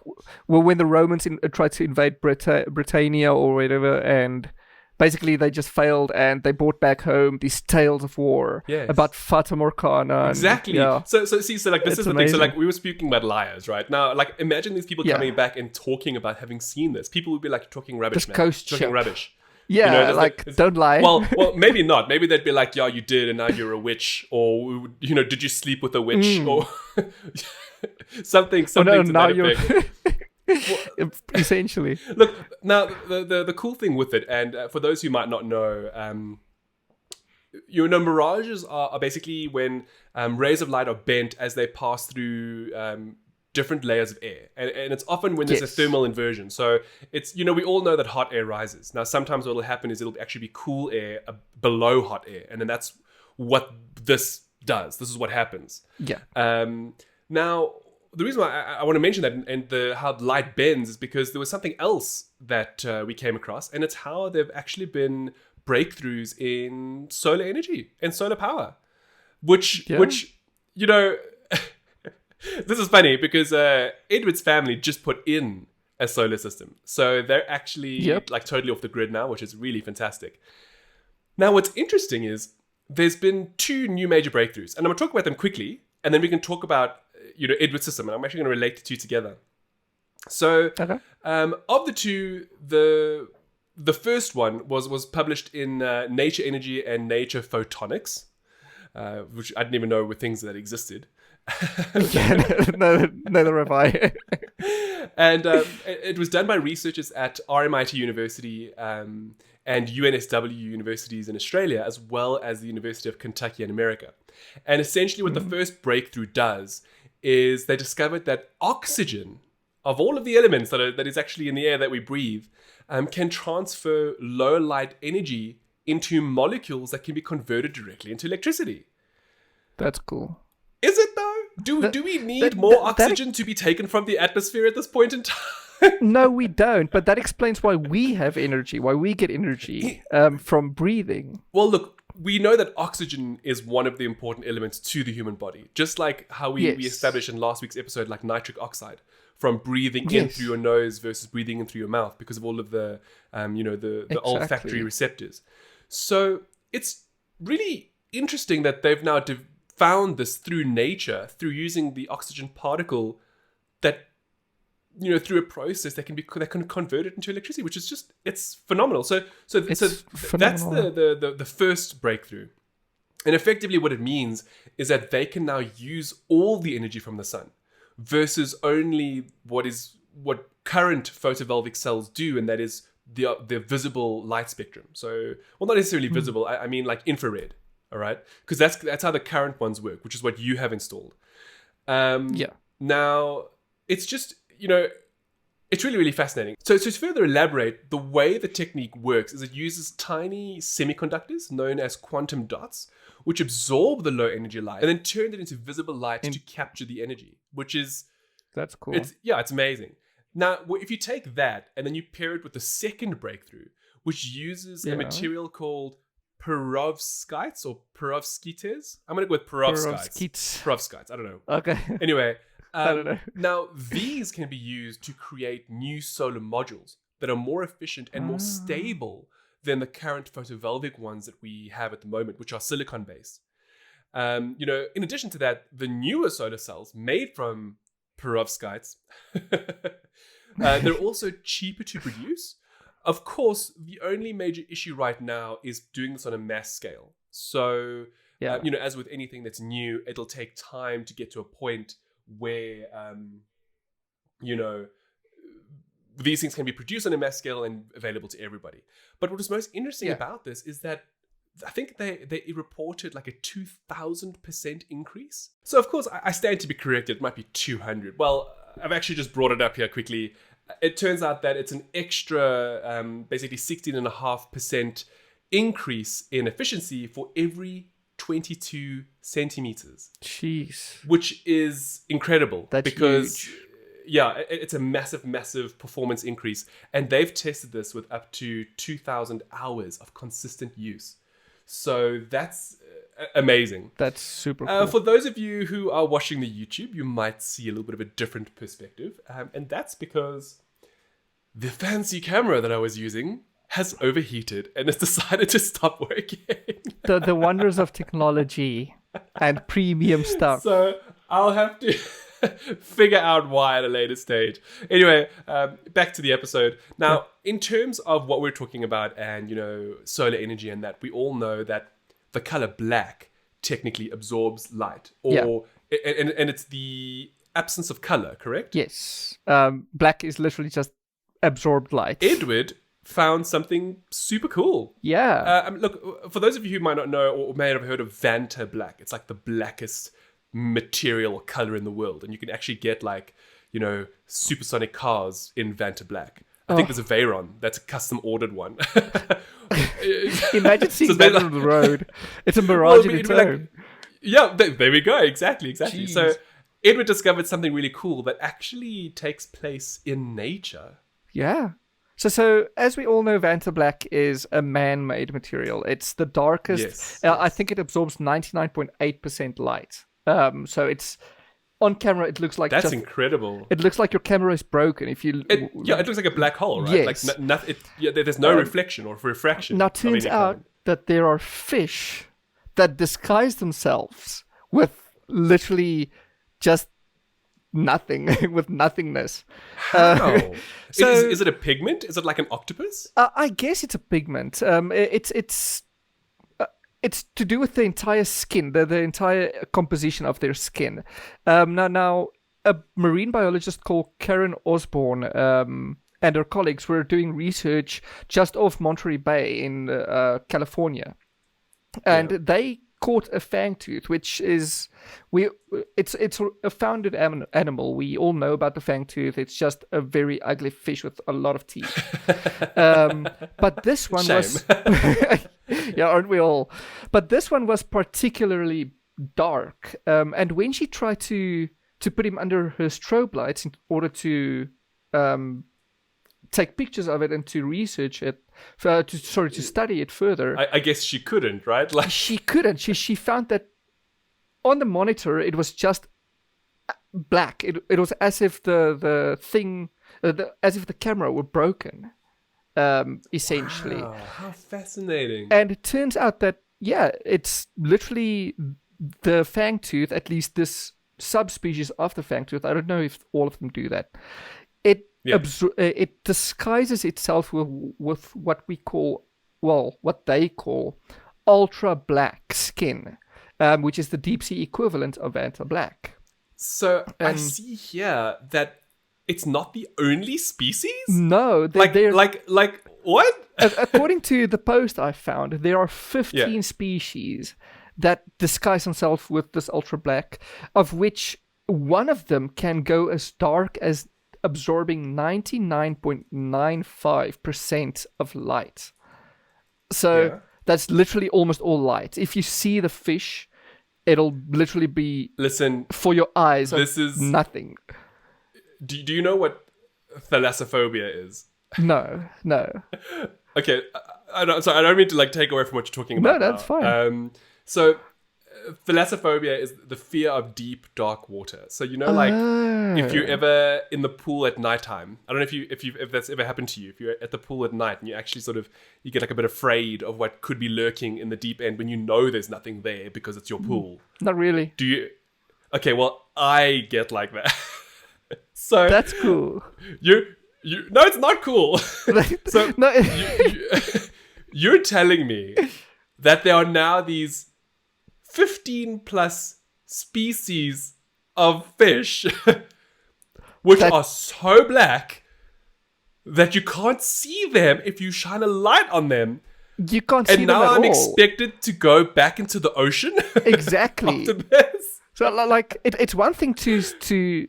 when the Romans tried to invade Britannia or whatever, and basically they just failed and they brought back home these tales of war about Fata Morgana. Exactly. So like this is the thing. So like we were speaking about liars, right? Now like imagine these people coming back and talking about having seen this. People would be like talking rubbish, man. Talking rubbish. Yeah, don't lie. Well, maybe not. Maybe they'd be like, yeah, you did, and now you're a witch, or did you sleep with a witch, or something to that effect. Essentially. Look, now the cool thing with it, and for those who might not know, mirages are basically when rays of light are bent as they pass through different layers of air. And it's often when there's a Yes. thermal inversion. So it's, we all know that hot air rises. Now, sometimes what will happen is it'll actually be cool air below hot air. And then that's what this does. This is what happens. Yeah. Now, the reason why I want to mention that and how light bends is because there was something else that we came across, and it's how there have actually been breakthroughs in solar energy and solar power, which this is funny because Edward's family just put in a solar system, so they're actually like totally off the grid now, which is really fantastic. Now, what's interesting is there's been 2 new major breakthroughs, and I'm going to talk about them quickly, and then we can talk about Edward's system, and I'm actually going to relate the 2 together. So, of the 2, the first one was published in Nature Energy and Nature Photonics, which I didn't even know were things that existed. Neither have I. And it was done by researchers at RMIT University and UNSW universities in Australia, as well as the University of Kentucky in America. And essentially what the first breakthrough does is they discovered that oxygen, of all of the elements that is actually in the air that we breathe, can transfer low light energy into molecules that can be converted directly into electricity. That's cool. Is it though? Do we need more oxygen to be taken from the atmosphere at this point in time? No, we don't. But that explains why we have energy, why we get energy from breathing. Well, look, we know that oxygen is one of the important elements to the human body. Just like how we established in last week's episode, like nitric oxide, from breathing in through your nose versus breathing in through your mouth because of all of the, the olfactory receptors. So it's really interesting that they've now found this through nature, through using the oxygen particle that, through a process that can convert it into electricity, which is just, it's phenomenal. So that's the first breakthrough. And effectively what it means is that they can now use all the energy from the sun versus only what current photovoltaic cells do, and that is the visible light spectrum. So, well, not necessarily visible, I mean like infrared. All right, because that's how the current ones work, which is what you have installed. Now, it's just, it's really, really fascinating. So to further elaborate, the way the technique works is it uses tiny semiconductors known as quantum dots, which absorb the low energy light and then turn it into visible light to capture the energy, which is... That's cool. It's amazing. Now, if you take that and then you pair it with the second breakthrough, which uses a material called perovskites or perovskites. I'm going to go with perovskites. Perovskites. I don't know. Okay. Anyway, I don't know. Now, these can be used to create new solar modules that are more efficient and more stable than the current photovoltaic ones that we have at the moment, which are silicon-based. In addition to that, the newer solar cells made from perovskites, they're also cheaper to produce. Of course, the only major issue right now is doing this on a mass scale. So, as with anything that's new, it'll take time to get to a point where, these things can be produced on a mass scale and available to everybody. But what is most interesting about this is that I think they reported like a 2,000% increase. So, of course, I stand to be corrected. It might be 200. Well, I've actually just brought it up here quickly. It turns out that it's an extra, basically 16.5% increase in efficiency for every 22 centimeters. Jeez. Which is incredible. That's because, huge. It's a massive, massive performance increase. And they've tested this with up to 2,000 hours of consistent use. So that's amazing. That's super cool. For those of you who are watching the YouTube, you might see a little bit of a different perspective. And that's because the fancy camera that I was using has overheated and has decided to stop working. The wonders of technology and premium stuff. So I'll have to figure out why at a later stage. Anyway, back to the episode. Now, in terms of what we're talking about and, solar energy and that, we all know that the color black technically absorbs light. And it's the absence of color, correct? Yes. Black is literally just absorbed light. Edward found something super cool. Yeah. Look, for those of you who might not know or may have heard of Vantablack, it's like the blackest material or color in the world, and you can actually get like, you know, supersonic cars in Vantablack. I think there's a Veyron. That's a custom ordered one. Imagine seeing that on the road. It's a mirage in its own. Yeah, there we go. Exactly. Jeez. So Edward discovered something really cool that actually takes place in nature. Yeah. So as we all know, Vantablack is a man-made material. It's the darkest. Yes. I think it absorbs 99.8% light. So it's on camera. It looks like that's incredible. It looks like your camera is broken. If you it looks like a black hole, right? Yes. Like there's no reflection or refraction. Now, turns out that there are fish that disguise themselves with literally just nothing, with nothingness. How? So is it a pigment? Is it like an octopus? I guess it's a pigment. It's to do with the entire skin, the entire composition of their skin. Now, a marine biologist called Karen Osborne and her colleagues were doing research just off Monterey Bay in California, and they caught a fangtooth, which is it's a founded animal. We all know about the fangtooth. It's just a very ugly fish with a lot of teeth. But this one was yeah, aren't we all? But this one was particularly dark. And when she tried to put him under her strobe lights in order to take pictures of it and to research it, to study it further. I guess she couldn't, right? Like she couldn't. She found that on the monitor it was just black. It was as if the thing, as if the camera were broken, essentially. Wow, how fascinating! And it turns out that it's literally the fangtooth. At least this subspecies of the fangtooth. I don't know if all of them do that. It disguises itself with what they call ultra black skin, which is the deep sea equivalent of Vantablack. So I see here that it's not the only species. No, they're like what? According to the post I found, there are 15 species that disguise themselves with this ultra black, of which one of them can go as dark as absorbing 99.95% of light. So that's literally almost all light. If you see the fish, it'll literally be for your eyes. This is nothing. Do you know what thalassophobia is? No. Okay, I don't mean to like take away from what you're talking about. No, that's fine. So thalassophobia is the fear of deep, dark water. So you know, like if you're ever in the pool at nighttime, I don't know if that's ever happened to you. If you're at the pool at night and you actually you get like a bit afraid of what could be lurking in the deep end when you know there's nothing there because it's your pool. Not really. Do you? Okay, well I get like that. So that's cool. No, it's not cool. So you're telling me that there are now these 15 plus species of fish which are so black that you can't see them if you shine a light on them. You can't see them at all. And now I'm expected to go back into the ocean? Exactly. After this? So like it's one thing to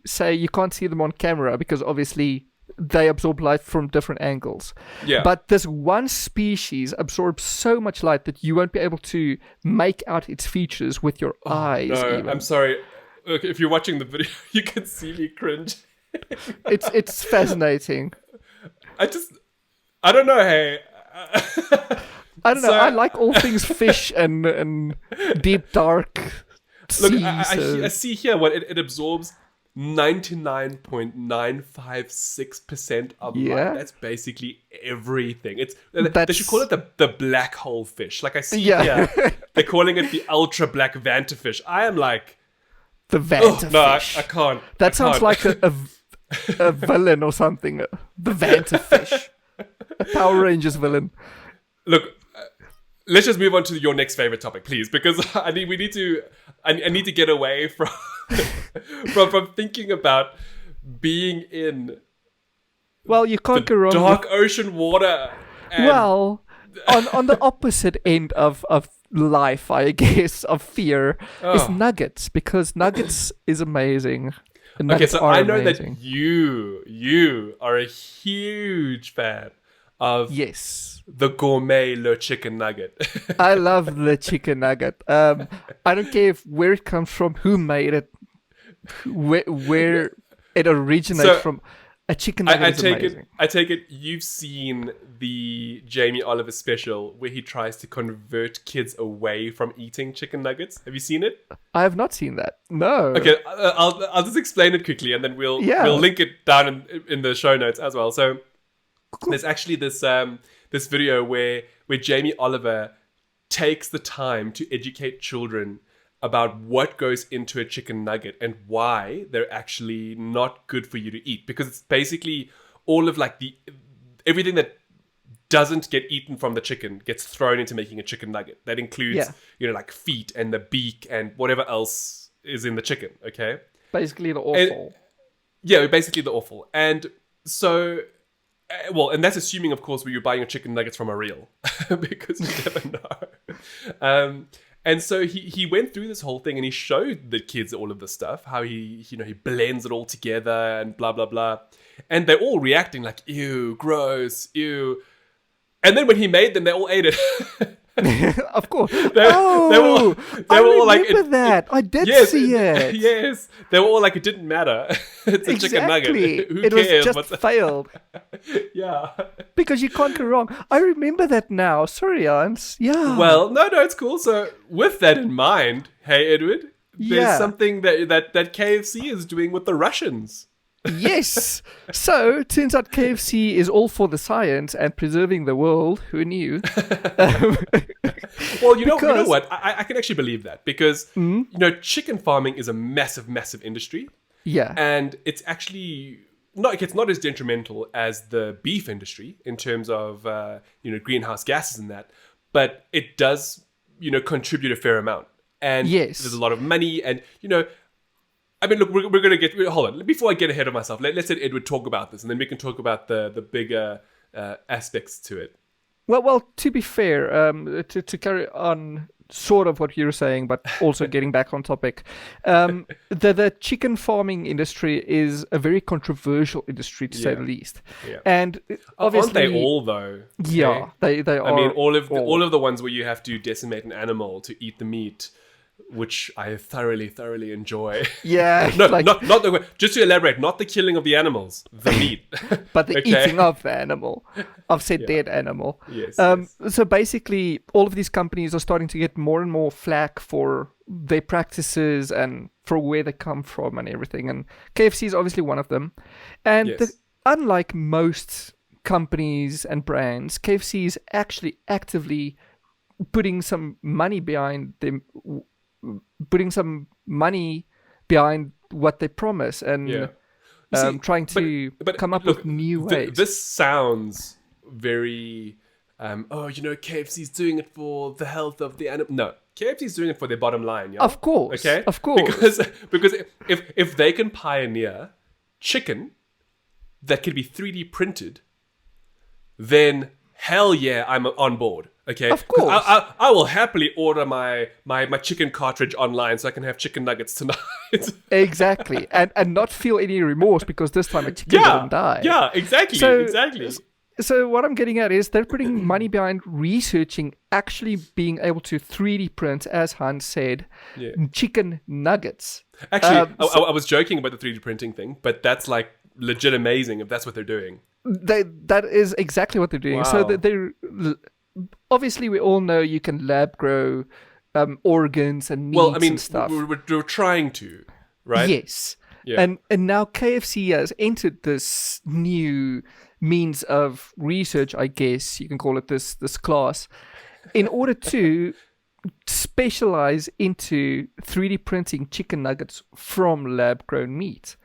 say you can't see them on camera because obviously they absorb light from different angles. Yeah. But this one species absorbs so much light that you won't be able to make out its features with your eyes. No, even. I'm sorry. Look, if you're watching the video, you can see me cringe. It's fascinating. I don't know, hey. I don't know. I like all things fish and deep dark sea. Look, I see here what it absorbs 99.956% of light. That's basically everything. They should call it the black hole fish. Like I see here, they're calling it the ultra black Vantafish. I am like the Vantafish. No, I can't. That sounds like a villain or something. The Vantafish, a Power Rangers villain. Look, let's just move on to your next favorite topic, please, because I need to get away from from thinking about being in you can't go wrong dark ocean water. On the opposite end of life, I guess, of fear is Oh. nuggets, because nuggets is amazing. And Okay, nuggets so are I know amazing. that you are a huge fan of Yes. the gourmet le chicken nugget. I love the chicken nugget. I don't care where it comes from, who made it, where it originates So, from. A chicken nugget I is take amazing. it. I take it. You've seen the Jamie Oliver special where he tries to convert kids away from eating chicken nuggets. Have you seen it? I have not seen that. No. Okay, I'll just explain it quickly, and then we'll link it down in the show notes as well. So there's actually this video where Jamie Oliver takes the time to educate children about what goes into a chicken nugget and why they're actually not good for you to eat, because it's basically all of like everything that doesn't get eaten from the chicken gets thrown into making a chicken nugget. That includes like feet and the beak and whatever else is in the chicken. Okay, Basically the offal. basically the offal. And so and that's assuming, of course, where you're buying your chicken nuggets from a reel, because you never know. And so he went through this whole thing, and he showed the kids all of this stuff, how he blends it all together and blah, blah, blah. And they're all reacting like, ew, gross, ew. And then when he made them, they all ate it. Of course. They were all like, that. I did see it. Yes. They were all like, it didn't matter. It's a chicken nugget. Who it cares? was just failed. Yeah. Because you can't go wrong. I remember that now. Sorry, Hans. Yeah. Well, no, it's cool. So with that in mind, hey, Edward, there's something that KFC is doing with the Russians. Yes. So, it turns out KFC is all for the science and preserving the world. Who knew? Well, you know what? I can actually believe that, because, chicken farming is a massive, massive industry. Yeah. And it's actually it's not as detrimental as the beef industry in terms of, greenhouse gases and that. But it does, contribute a fair amount. And there's a lot of money, and, I mean, look, we're going to get... Hold on. Before I get ahead of myself, let's let Edward talk about this, and then we can talk about the bigger aspects to it. Well, to be fair, to carry on sort of what you were saying, but also getting back on topic, the chicken farming industry is a very controversial industry, to say the least. Yeah. And obviously... Aren't they all, though? Yeah, they are. I mean, all of the ones where you have to decimate an animal to eat the meat, which I thoroughly enjoy. Yeah. not the, just to elaborate, not the killing of the animals, the meat. But the eating of the animal, of said dead animal. Yes, So basically, all of these companies are starting to get more and more flack for their practices and for where they come from and everything. And KFC is obviously one of them. And unlike most companies and brands, KFC is actually actively putting some money behind them, putting some money behind what they promise, and trying to come up with new ways. This sounds very, KFC's doing it for the health of the animal. No, KFC's doing it for their bottom line. Yeah? Of course. Okay? Of course. Because if they can pioneer chicken that can be 3D printed, then hell yeah, I'm on board. Okay, of course. I will happily order my chicken cartridge online so I can have chicken nuggets tonight. Exactly, and not feel any remorse because this time a chicken didn't die. Yeah, exactly. So what I'm getting at is they're putting money behind researching actually being able to 3D print, as Hans said, chicken nuggets. Actually, I was joking about the 3D printing thing, but that's like legit amazing if that's what they're doing. That is exactly what they're doing. Wow. So they're obviously, we all know you can lab grow organs and meats and stuff. We're trying to, right? Yes. Yeah. And now KFC has entered this new means of research, I guess you can call it this class, in order to specialize into 3D printing chicken nuggets from lab-grown meat.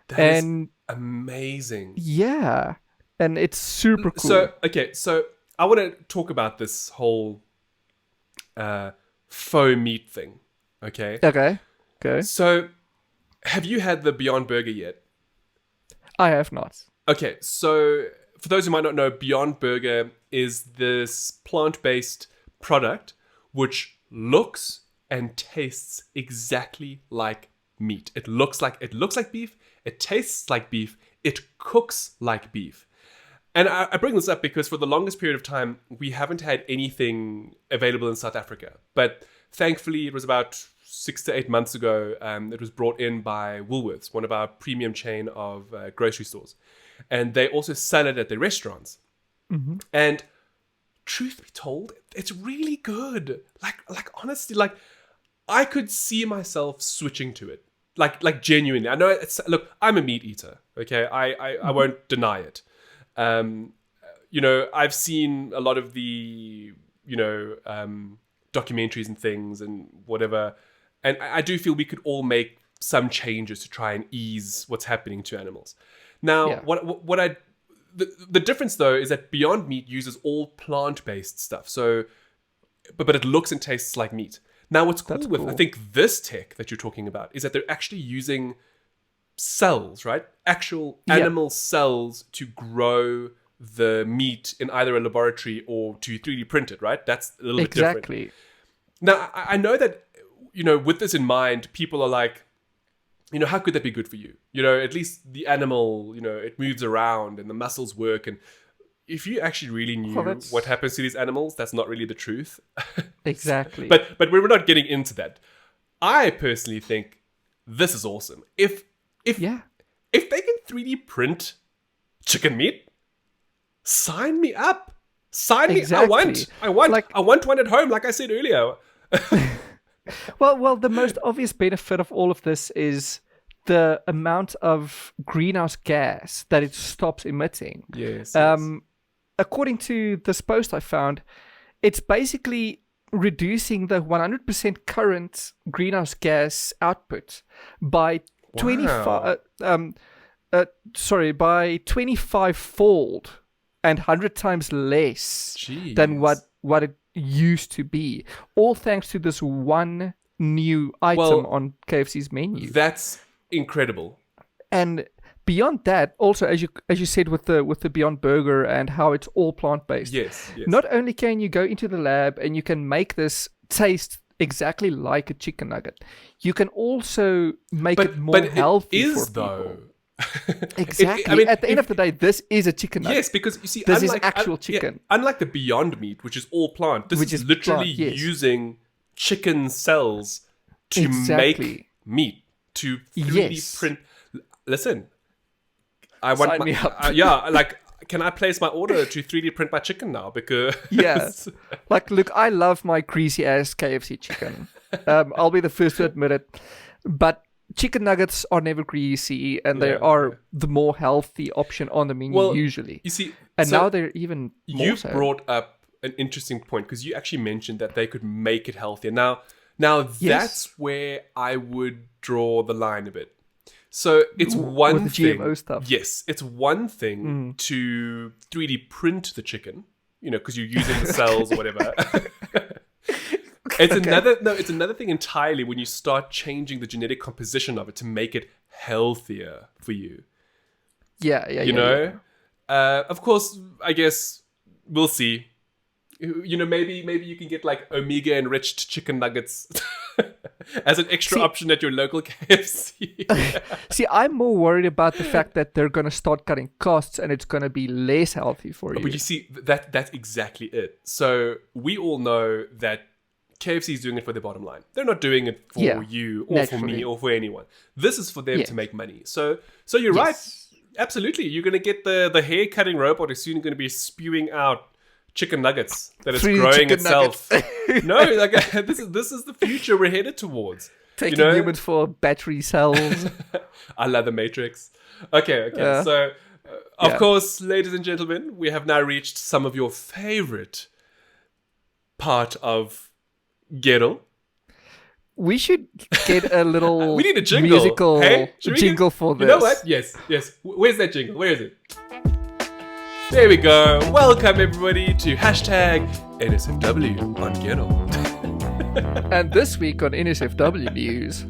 That is amazing. Yeah. And it's super cool. So I want to talk about this whole faux meat thing. Okay. So, have you had the Beyond Burger yet? I have not. Okay, so for those who might not know, Beyond Burger is this plant-based product which looks and tastes exactly like meat. It looks like beef. It tastes like beef. It cooks like beef. And I bring this up because for the longest period of time, we haven't had anything available in South Africa. But thankfully, it was about 6 to 8 months ago. It was brought in by Woolworths, one of our premium chain of grocery stores. And they also sell it at their restaurants. Mm-hmm. And truth be told, it's really good. Like honestly, like I could see myself switching to it. Like genuinely. I know look, I'm a meat eater. Okay. I won't deny it. I've seen a lot of the, documentaries and things and whatever. And I do feel we could all make some changes to try and ease what's happening to animals. Now, the difference though is that Beyond Meat uses all plant-based stuff. So, but it looks and tastes like meat. Now, what's cool with I think this tech that you're talking about is that they're actually using cells, right? Actual animal cells to grow the meat in either a laboratory or to 3D print it, right? That's a little bit different. Exactly. Now, I know that, with this in mind, people are like, how could that be good for you? At least the animal, it moves around and the muscles work. And if you actually really knew what happens to these animals, that's not really the truth. Exactly. But we're not getting into that. I personally think this is awesome. If they can 3D print chicken meat, sign me up. Sign me. I want one at home, like I said earlier. Well, the most obvious benefit of all of this is the amount of greenhouse gas that it stops emitting. Yes. According to this post I found, it's basically reducing the 100% current greenhouse gas output by 25-fold and 100 times less than what it used to be, all thanks to this one new item on KFC's menu. That's incredible. And beyond that, also as you said with the Beyond Burger and how it's all plant-based. Yes. Not only can you go into the lab and you can make this taste exactly like a chicken nugget, you can also make it more healthy for people. Exactly. At the end of the day, this is a chicken nugget. Yes, because you see, this is actual chicken. Unlike the Beyond Meat, which is all plant, this is literally using chicken cells to make meat, to 3D print. Listen, I want Sign me up. Can I place my order to 3D print my chicken now? Because look, I love my greasy ass KFC chicken. I'll be the first to admit it, but chicken nuggets are never greasy, and they are the more healthy option on the menu usually. You see, and now they're even more you brought up an interesting point because you actually mentioned that they could make it healthier. Now that's where I would draw the line a bit. So it's one with thing. GMO stuff. Yes, it's one thing to 3D print the chicken, because you're using the cells or whatever. It's another thing entirely when you start changing the genetic composition of it to make it healthier for you. Yeah. Of course, I guess we'll see. Maybe you can get like omega enriched chicken nuggets as an extra option at your local KFC. See, I'm more worried about the fact that they're going to start cutting costs and it's going to be less healthy for you. But you see, that's exactly it. So we all know that KFC is doing it for their bottom line. They're not doing it for you or for me or for anyone. This is for them to make money. So you're right. Absolutely. You're going to get the hair cutting robot is soon going to be spewing out chicken nuggets that is growing itself. No, this is the future we're headed towards. Taking humans for battery cells. I love the Matrix. Okay. So, of course, ladies and gentlemen, we have now reached some of your favorite part of Ghetto. We should get a little we need a jingle. Musical jingle for this. You know what? Yes. Where's that jingle? Where is it? There we go. Welcome everybody to #NSFW on Ghetto. And this week on NSFW News.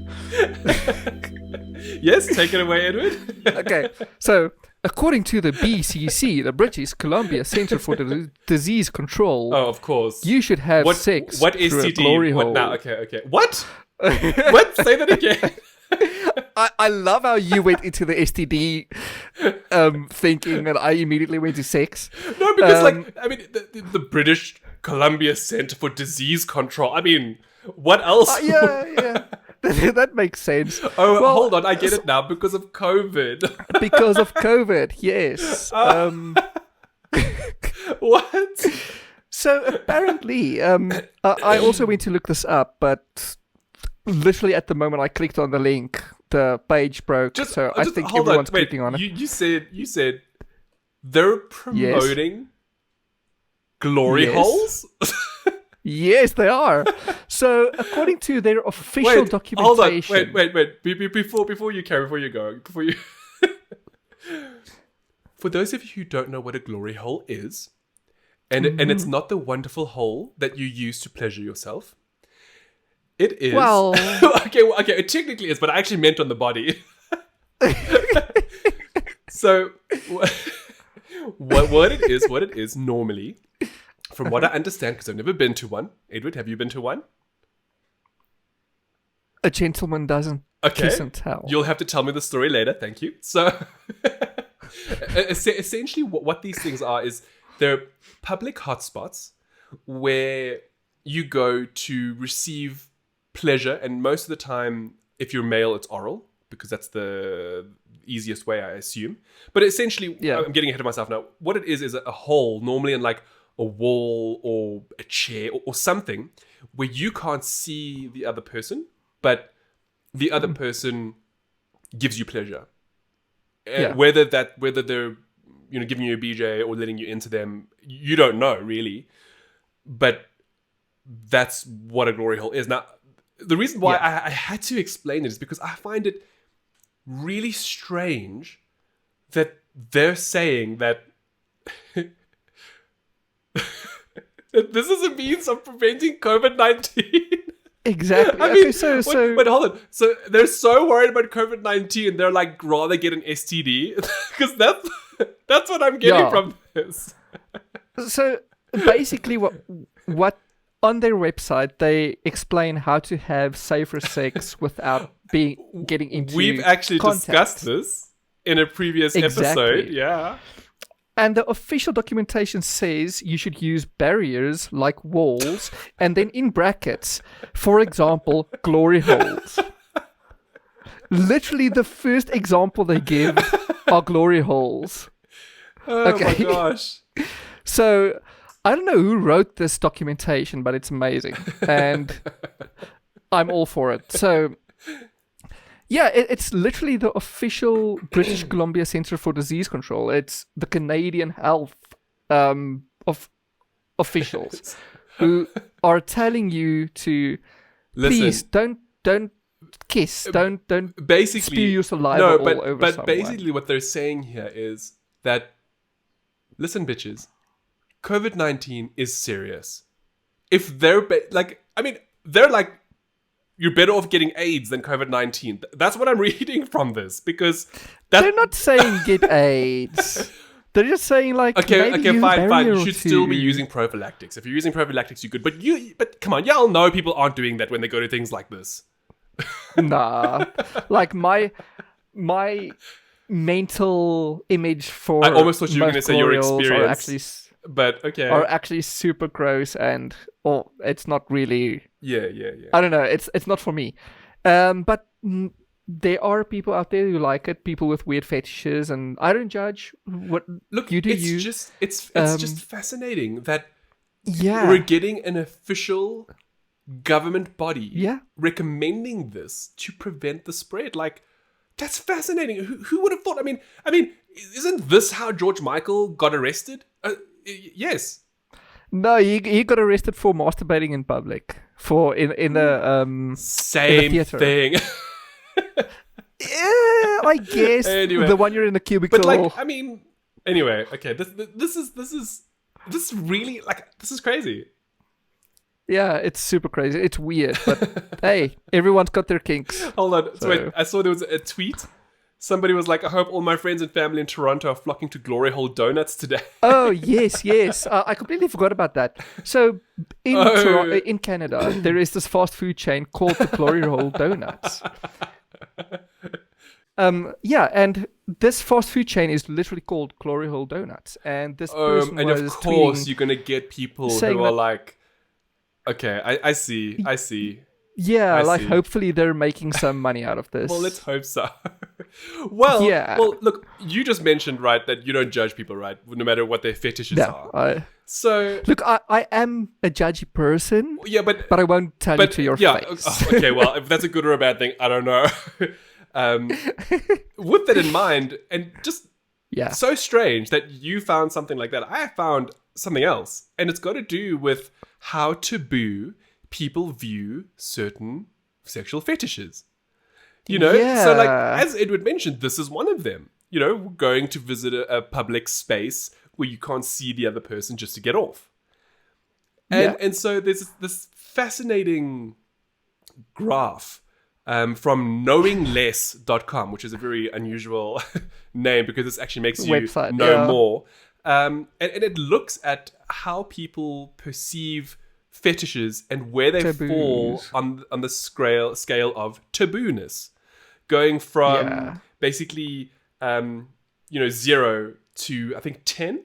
Yes, take it away, Edward. Okay, so According to the BCC, the British Columbia Centre for Disease Control, Oh, of course. you should have sex What through a STD? glory What hole. now? Okay. What? What? Say that again. I love how you went into the STD thinking, and I immediately went to sex. No, because the British Columbia Centre for Disease Control. I mean, what else? Yeah. That makes sense. Oh, well, hold on. I get it now because of COVID. Because of COVID, yes. What? So apparently, I also went to look this up, but literally at the moment I clicked on the link, the page broke. I think everyone's clicking on it. You said they're promoting glory holes? Yes, they are. So according to their official documentation... Hold on. Wait. Before you go. For those of you who don't know what a glory hole is, and it's not the wonderful hole that you use to pleasure yourself. It is. Well, okay. It technically is, but I actually meant on the body. So, what it is normally, from what I understand, because I've never been to one. Edward, have you been to one? A gentleman doesn't kiss and tell. You'll have to tell me the story later. Thank you. So, essentially, what these things are is they're public hotspots where you go to receive pleasure, and most of the time, if you're male, it's oral, because that's the easiest way, I assume. But essentially, I'm getting ahead of myself now. What it is a hole, normally in like a wall or a chair or something, where you can't see the other person, but the other person gives you pleasure. Whether they're giving you a BJ or letting you into them, you don't know really. But that's what a glory hole is. Now, the reason why I had to explain it is because I find it really strange that they're saying that that this is a means of preventing COVID-19. Exactly. I mean, but hold on. So they're so worried about COVID-19, they're like rather get an STD, because that's what I'm getting from this. So basically, what on their website they explain how to have safer sex without getting into. We've actually contact. Discussed this in a previous episode. Yeah. And the official documentation says you should use barriers like walls, and then in brackets, for example, glory holes. Literally, the first example they give are glory holes. Oh my gosh. So, I don't know who wrote this documentation, but it's amazing. And I'm all for it. So, yeah, it's literally the official British Columbia Centre for Disease Control. It's the Canadian health of officials who are telling you to please don't kiss, don't basically spew your saliva all over but someone. Basically what they're saying here is that, listen, bitches, COVID-19 is serious. If they're they're like, you're better off getting AIDS than COVID-19. That's what I'm reading from this, because they're not saying get AIDS. They're just saying like, okay, fine. You should still be using prophylactics. If you're using prophylactics, you're good. But come on, y'all know people aren't doing that when they go to things like this. Nah, like my mental image for I almost thought you were going to say your experience. Are actually super gross, and it's not really. Yeah. I don't know. It's not for me. But there are people out there who like it. People with weird fetishes, and I don't judge. Look, you do. It's just fascinating that we're getting an official government body recommending this to prevent the spread. Like, that's fascinating. Who would have thought? I mean, isn't this how George Michael got arrested? Yes. No, he got arrested for masturbating in public. In the same in the thing. Yeah, I guess. Anyway, the one you're in the cubicle. But anyway, okay. This is really this is crazy. Yeah, it's super crazy. It's weird, but hey, everyone's got their kinks. Hold on. So wait, I saw there was a tweet Somebody was like, I hope all my friends and family in Toronto are flocking to Glory Hole Donuts today. Oh, yes. I completely forgot about that. So in Canada, there is this fast food chain called the Glory Hole Donuts. And this fast food chain is literally called Glory Hole Donuts. And this person and was of course, tweeting, you're going to get people who are like, okay, I see. Yeah, I like see. hopefully they're making some money out of this. Well, let's hope so. Well, look, you just mentioned, right, that you don't judge people, right, no matter what their fetishes are. Look, I am a judgy person. Yeah, but I won't tell you to your face. Okay, well, if that's a good or a bad thing, I don't know. With that in mind, and just so strange that you found something like that. I found something else, and it's got to do with how taboo people view certain sexual fetishes. You know, so like as Edward mentioned, this is one of them. You know, going to visit a public space where you can't see the other person just to get off. And so there's this fascinating graph from knowingless.com, which is a very unusual name because this actually makes you know more. And it looks at how people perceive fetishes and where they fall on the scale of taboo-ness, going from basically 0 to I think 10,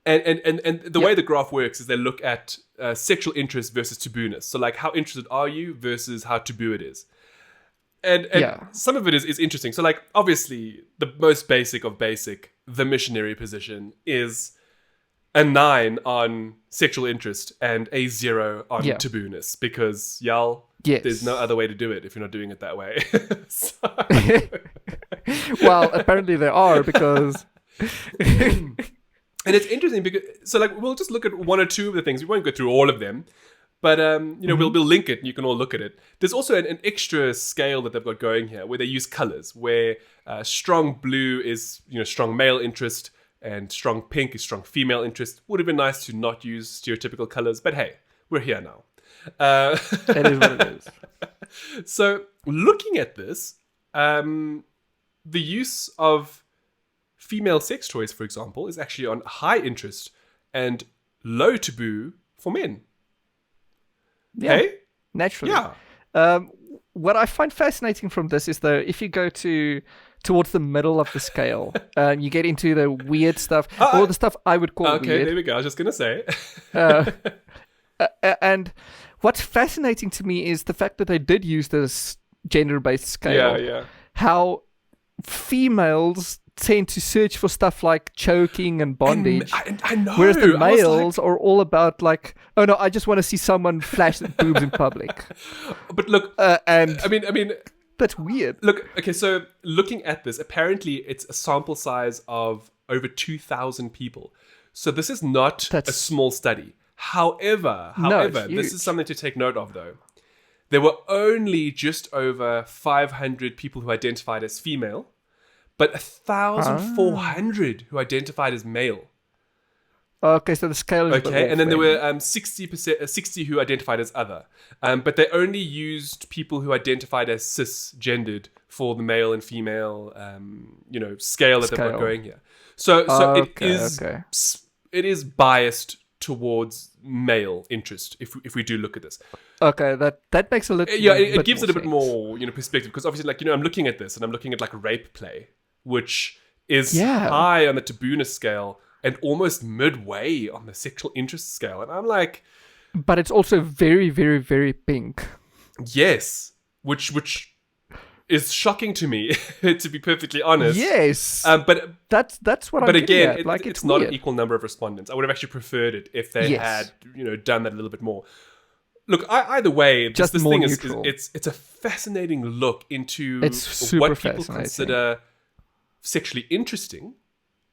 and the way the graph works is they look at sexual interest versus taboo-ness. So like how interested are you versus how taboo it is, and some of it is interesting. So like obviously the most basic of basic, the missionary position is a 9 on sexual interest and a 0 on taboo-ness, because there's no other way to do it if you're not doing it that way. Well, apparently there are, because and it's interesting because so like we'll just look at one or two of the things. We won't go through all of them, but we'll link it and you can all look at it. There's also an extra scale that they've got going here where they use colors, where strong blue is strong male interest, and strong pink is strong female interest. Would have been nice to not use stereotypical colors, but hey, we're here now. That is what it is. So looking at this, the use of female sex toys, for example, is actually on high interest and low taboo for men. Yeah, hey? Naturally. Yeah. What I find fascinating from this is, though, if you go towards the middle of the scale, you get into the weird stuff, or the stuff I would call weird. Okay, there we go. I was just going to say. And what's fascinating to me is the fact that they did use this gender-based scale. Yeah. How females tend to search for stuff like choking and bondage. I know. Whereas the males are all about like, oh no, I just want to see someone flash their boobs in public. But look, and I mean, that's weird. Look, okay, so looking at this, apparently it's a sample size of over 2,000 people. So this is not a small study. However, this is something to take note of, though. There were only just over 500 people who identified as female, but 1,400 who identified as male. Okay, so the scale is okay, and then there were 60 who identified as other, but they only used people who identified as cisgendered for the male and female, scale that they've got going here. So it is biased towards male interest if we do look at this. Okay, that makes a little it gives it a bit more perspective, because obviously I'm looking at this and I'm looking at like rape play, which is high on the taboo-ness scale and almost midway on the sexual interest scale, and I'm like, but it's also very, very, very pink. Yes, which is shocking to me, to be perfectly honest. Yes, but that's what. But again, it's not an equal number of respondents. I would have actually preferred it if they had done that a little bit more. Look, either way, this thing is it's a fascinating look into what people consider sexually interesting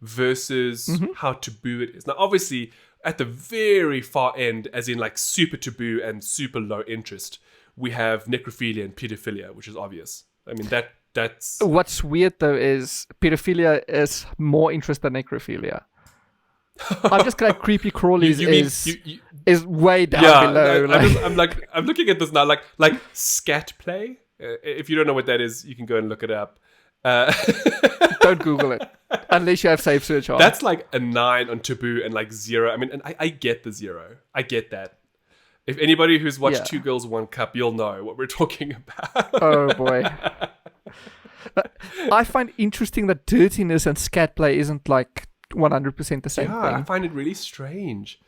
versus how taboo it is. Now, obviously, at the very far end, as in like super taboo and super low interest, we have necrophilia and pedophilia, which is obvious. I mean, that's... What's weird, though, is pedophilia is more interest than necrophilia. I'm just like creepy crawlies is way down below. I'm looking at this now, like scat play. If you don't know what that is, you can go and look it up. Don't Google it unless you have safe search on. That's like a 9 on taboo and like 0. I mean, and I get the 0. I get that. If anybody who's watched Two Girls, One Cup, you'll know what we're talking about. Oh boy. I find interesting that dirtiness and scat play isn't like 100% the same thing. I find it really strange.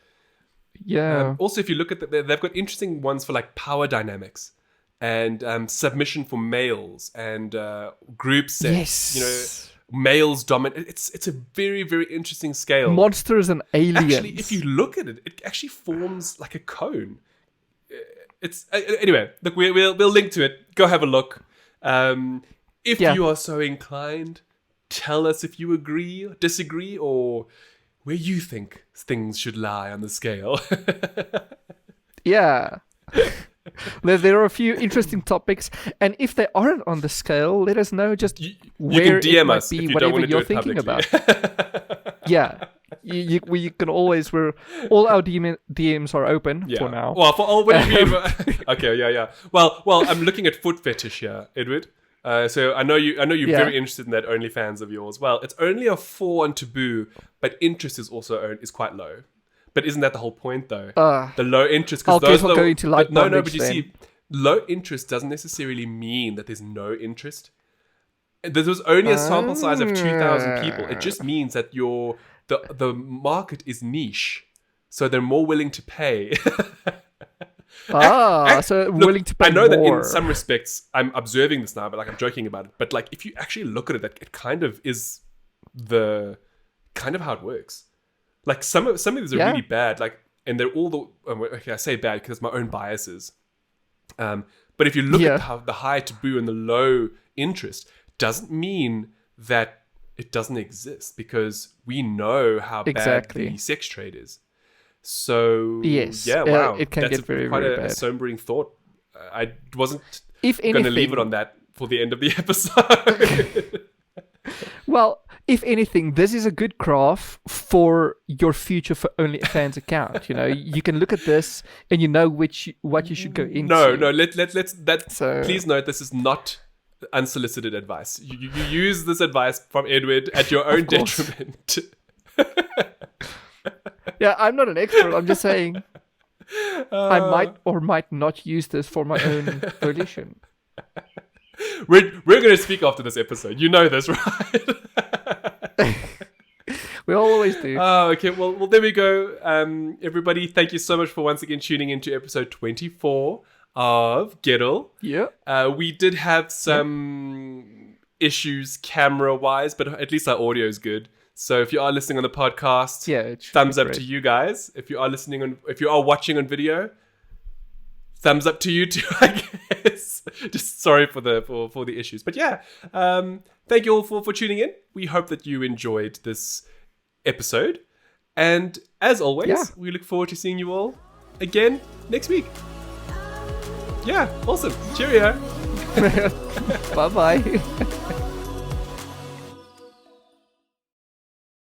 Yeah. Also, if you look at they've got interesting ones for like power dynamics and submission for males and group sex. Yes. Males dominate. It's a very, very interesting scale. Monsters and aliens. Actually, if you look at it, it actually forms like a cone. It's anyway. Look, we'll link to it. Go have a look. If you are so inclined, tell us if you agree, disagree, or where you think things should lie on the scale. Yeah. There are a few interesting topics, and if they aren't on the scale, let us know just where you can DM it might us be, if you whatever don't want to do you're it thinking publicly. about. Yeah. You can always, all our DMs are open for now. Well, for all what do you mean? Okay, yeah. Well, I'm looking at foot fetish here, Edward. So I know you're very interested in that OnlyFans of yours. Well, it's only a 4 on taboo, but interest is quite low. But isn't that the whole point, though? The low interest. I'll guess we'll go into light bondage but you then. see, low interest doesn't necessarily mean that there's no interest. There was only a sample size of 2,000 people. It just means that the market is niche, so they're more willing to pay. So willing to pay I know more. that in some respects, I'm observing this now, but like I'm joking about it. But like, if you actually look at it, it kind of is the kind of how it works. Like some of these are really bad. Like, and they're all okay. I say bad because it's my own biases. But if you look at how the high taboo and the low interest, doesn't mean that it doesn't exist, because we know how bad the sex trade is. So wow, it can that's get very, quite very a bad. sobering thought. I wasn't If going to leave it on that for the end of the episode. Well, if anything, this is a good graph for your future for OnlyFans account. You know, you can look at this and you know what you should go into. No. Please note, this is not unsolicited advice. You use this advice from Edward at your own detriment. Yeah, I'm not an expert. I'm just saying I might or might not use this for my own volition. We're going to speak after this episode. You know this, right? We always do. Okay. Well, there we go. Everybody, thank you so much for once again tuning into episode 24 of Gettle. Yeah. We did have some issues camera-wise, but at least our audio is good. So if you are listening on the podcast, thumbs up to you guys. If you are watching on video, thumbs up to you too, I guess. Just sorry for the issues. But yeah, thank you all for tuning in. We hope that you enjoyed this episode. And as always, we look forward to seeing you all again next week. Yeah, awesome. Cheerio. Bye-bye.